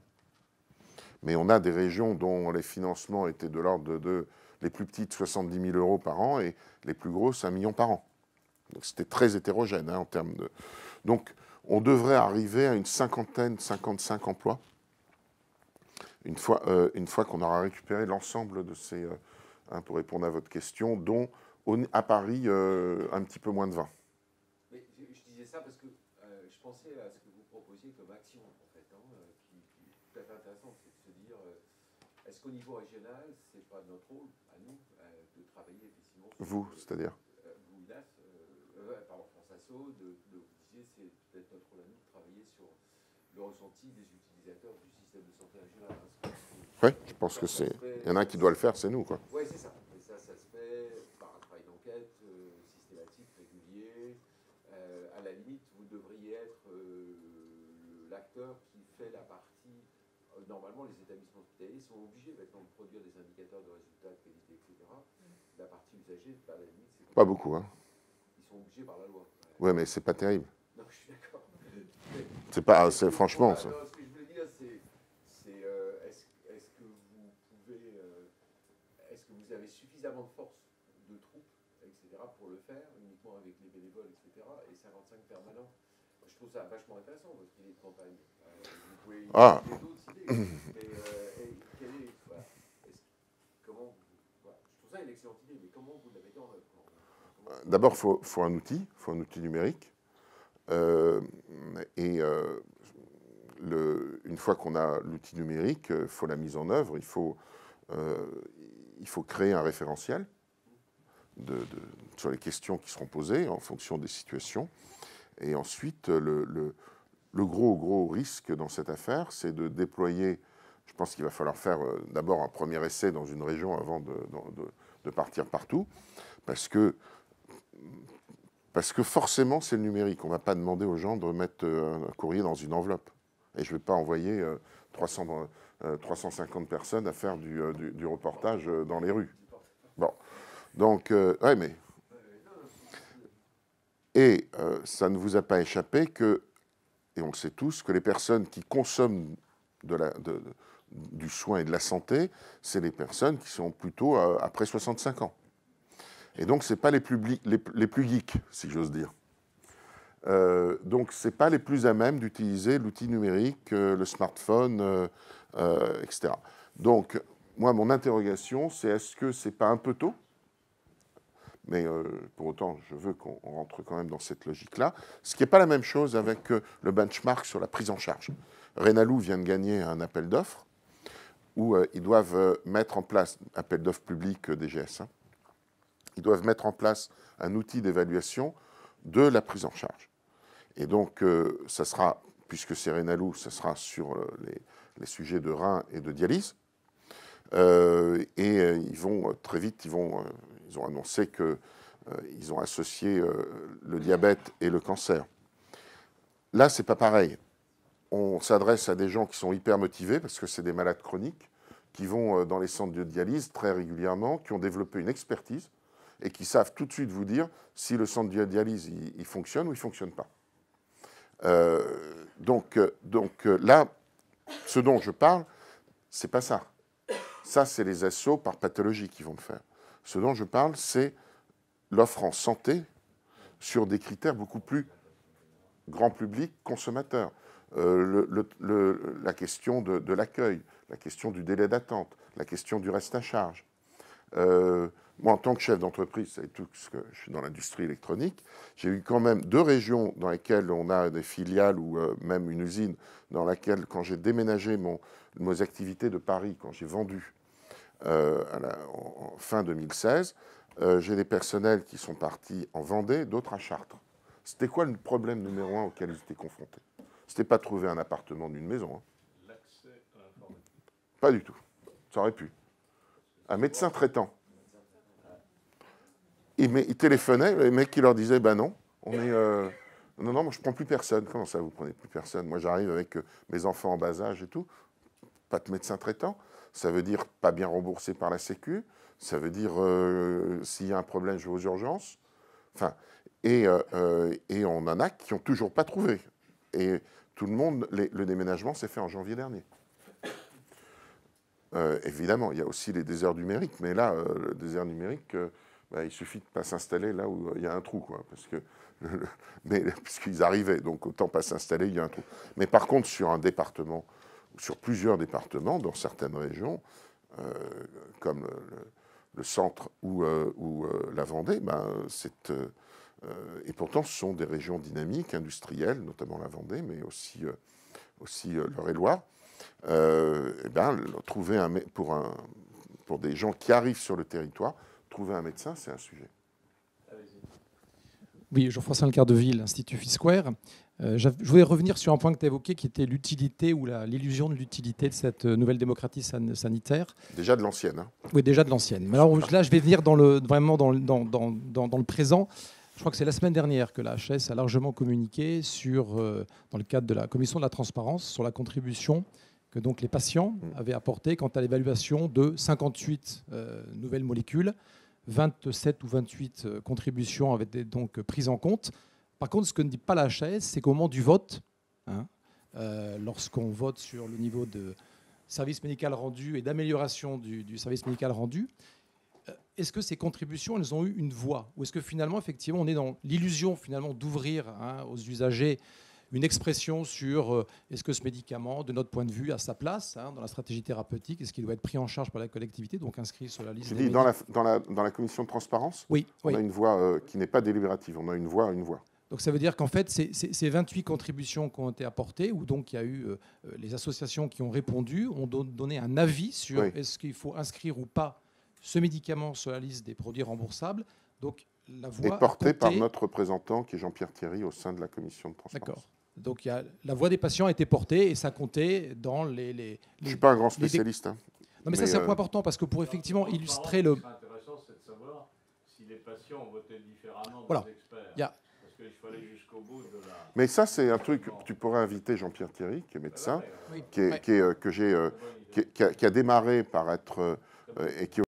Mais on a des régions dont les financements étaient de l'ordre de les plus petites 70 000 € par an et les plus grosses 1 million par an. Donc c'était très hétérogène en termes de... Donc on devrait arriver à une 55 emplois une fois qu'on aura récupéré l'ensemble de ces... pour répondre à votre question, dont à Paris, un petit peu moins de 20. Mais je disais ça parce que je pensais à ce que vous proposiez comme action, en fait, qui est tout à fait intéressant, c'est de se dire, est-ce qu'au niveau régional, c'est pas notre rôle, à nous, de travailler effectivement... Vous, c'est-à-dire vous, INAS, pardon, France Asso, vous disiez, c'est peut-être notre rôle à nous de travailler sur le ressenti des utilisateurs du système de santé régional. Oui, je pense que c'est... Il y en a un qui doit le faire, c'est nous, quoi. Oui, c'est ça. Et ça se fait par un travail d'enquête systématique, régulier. À la limite, vous devriez être l'acteur qui fait la partie... normalement, les établissements hospitaliers sont obligés maintenant de produire des indicateurs de résultats, de qualité, etc. La partie usagée, à la limite, c'est... Pas beaucoup, hein. Ils sont obligés par la loi. Oui, mais c'est pas terrible. Non, je suis d'accord. C'est pas... franchement... Ce que je voulais dire, c'est est-ce que vous pouvez... est-ce que vous avez suffisamment de force, de troupes, etc., pour le faire, uniquement avec les bénévoles, etc., et 55 permanents? Je trouve ça vachement intéressant, votre idée de campagne. Vous pouvez y avoir d'autres idées, mais quelle est... Voilà, comment... Voilà, je trouve ça une excellente idée, mais comment vous l'avez mis en œuvre? D'abord, il faut un outil numérique. Une fois qu'on a l'outil numérique, il faut la mise en œuvre, il faut créer un référentiel sur les questions qui seront posées en fonction des situations. Et ensuite, le gros risque dans cette affaire, c'est de déployer, je pense qu'il va falloir faire d'abord un premier essai dans une région avant de partir partout, parce que forcément, c'est le numérique. On ne va pas demander aux gens de mettre un courrier dans une enveloppe. Et je ne vais pas envoyer 350 personnes à faire du reportage dans les rues. Bon. Donc, ouais, mais... Et ça ne vous a pas échappé que, et on le sait tous, que les personnes qui consomment du soin et de la santé, c'est les personnes qui sont plutôt après 65 ans. Et donc, ce n'est pas les plus geeks, si j'ose dire. Donc, ce n'est pas les plus à même d'utiliser l'outil numérique, le smartphone, etc. Donc, moi, mon interrogation, c'est est-ce que ce n'est pas un peu tôt? Mais pour autant, je veux qu'on rentre quand même dans cette logique-là. Ce qui n'est pas la même chose avec le benchmark sur la prise en charge. Renalou vient de gagner un appel d'offres où ils doivent mettre en place, appel d'offres public DGS, ils doivent mettre en place un outil d'évaluation de la prise en charge. Et donc, ça sera, puisque c'est Renalou, ça sera sur les sujets de reins et de dialyse. Ils vont très vite, ils ont annoncé qu'ils ont associé le diabète et le cancer. Là, c'est pas pareil. On s'adresse à des gens qui sont hyper motivés, parce que c'est des malades chroniques, qui vont dans les centres de dialyse très régulièrement, qui ont développé une expertise, et qui savent tout de suite vous dire si le centre de dialyse il fonctionne ou il ne fonctionne pas. Donc là, ce dont je parle, c'est pas ça. Ça, c'est les assos par pathologie qui vont le faire. Ce dont je parle, c'est l'offre en santé sur des critères beaucoup plus grand public, consommateur. La question de l'accueil, la question du délai d'attente, la question du reste à charge. Moi, en tant que chef d'entreprise, c'est tout ce que je suis dans l'industrie électronique, j'ai eu quand même 2 régions dans lesquelles on a des filiales ou même une usine dans laquelle, quand j'ai déménagé mes activités de Paris, quand j'ai vendu en fin 2016, j'ai des personnels qui sont partis en Vendée, d'autres à Chartres. C'était quoi le problème numéro 1 auquel ils étaient confrontés? C'était pas trouver un appartement d'une maison. Hein. L'accès à l'informatique. Pas du tout. Ça aurait pu. Un médecin traitant. Ils téléphonaient, les mecs qui leur disaient, ben non, non, moi je prends plus personne. Comment ça, vous prenez plus personne? Moi j'arrive avec mes enfants en bas âge et tout. Pas de médecin traitant. Ça veut dire pas bien remboursé par la Sécu. Ça veut dire s'il y a un problème, je vais aux urgences. Enfin, et on en a qui n'ont toujours pas trouvé. Et tout le monde, le déménagement s'est fait en janvier dernier. Évidemment, il y a aussi les déserts numériques, mais là, le désert numérique, il suffit de ne pas s'installer là où il y a un trou, quoi, puisqu'ils arrivaient, donc autant pas s'installer, il y a un trou. Mais par contre, sur un département, sur plusieurs départements, dans certaines régions, comme le centre ou la Vendée, et pourtant ce sont des régions dynamiques, industrielles, notamment la Vendée, mais aussi l'Eure-et-Loire. Trouver pour des gens qui arrivent sur le territoire, trouver un médecin, c'est un sujet. Oui, Jean-François Lecardeville, Institut Foursquare. Je voulais revenir sur un point que tu as évoqué, qui était l'utilité ou l'illusion de l'utilité de cette nouvelle démocratie sanitaire. Déjà de l'ancienne. Hein. Oui, déjà de l'ancienne. Mais alors là, je vais venir vraiment dans le présent. Je crois que c'est la semaine dernière que la HAS a largement communiqué dans le cadre de la commission de la transparence, sur la contribution que donc les patients avaient apportée quant à l'évaluation de 58 nouvelles molécules. 27 ou 28 contributions avaient été donc prises en compte. Par contre, ce que ne dit pas la HAS, c'est qu'au moment du vote, lorsqu'on vote sur le niveau de service médical rendu et d'amélioration du service médical rendu, est-ce que ces contributions, elles ont eu une voix? Ou est-ce que finalement, effectivement, on est dans l'illusion finalement d'ouvrir aux usagers une expression sur est-ce que ce médicament, de notre point de vue, a sa place dans la stratégie thérapeutique? Est-ce qu'il doit être pris en charge par la collectivité, donc inscrit sur la liste des dans la commission de transparence, oui, on a une voix qui n'est pas délibérative. On a une voix. Donc ça veut dire qu'en fait, ces 28 contributions qui ont été apportées, où donc il y a eu les associations qui ont répondu, ont donné un avis sur est-ce qu'il faut inscrire ou pas ce médicament sur la liste des produits remboursables. Donc la voix est portée par notre représentant qui est Jean-Pierre Thierry au sein de la commission de transparence. D'accord. Donc la voix des patients a été portée et ça comptait dans les je ne suis pas un grand spécialiste. Non, mais ça c'est un point important parce que pour effectivement illustrer le... Ce qui est intéressant, c'est de savoir si les patients ont voté différemment voilà. des experts. Parce qu'il faut aller jusqu'au bout de la... Mais ça, c'est un truc que tu pourrais inviter Jean-Pierre Thierry, qui est médecin, qui a démarré par être... et qui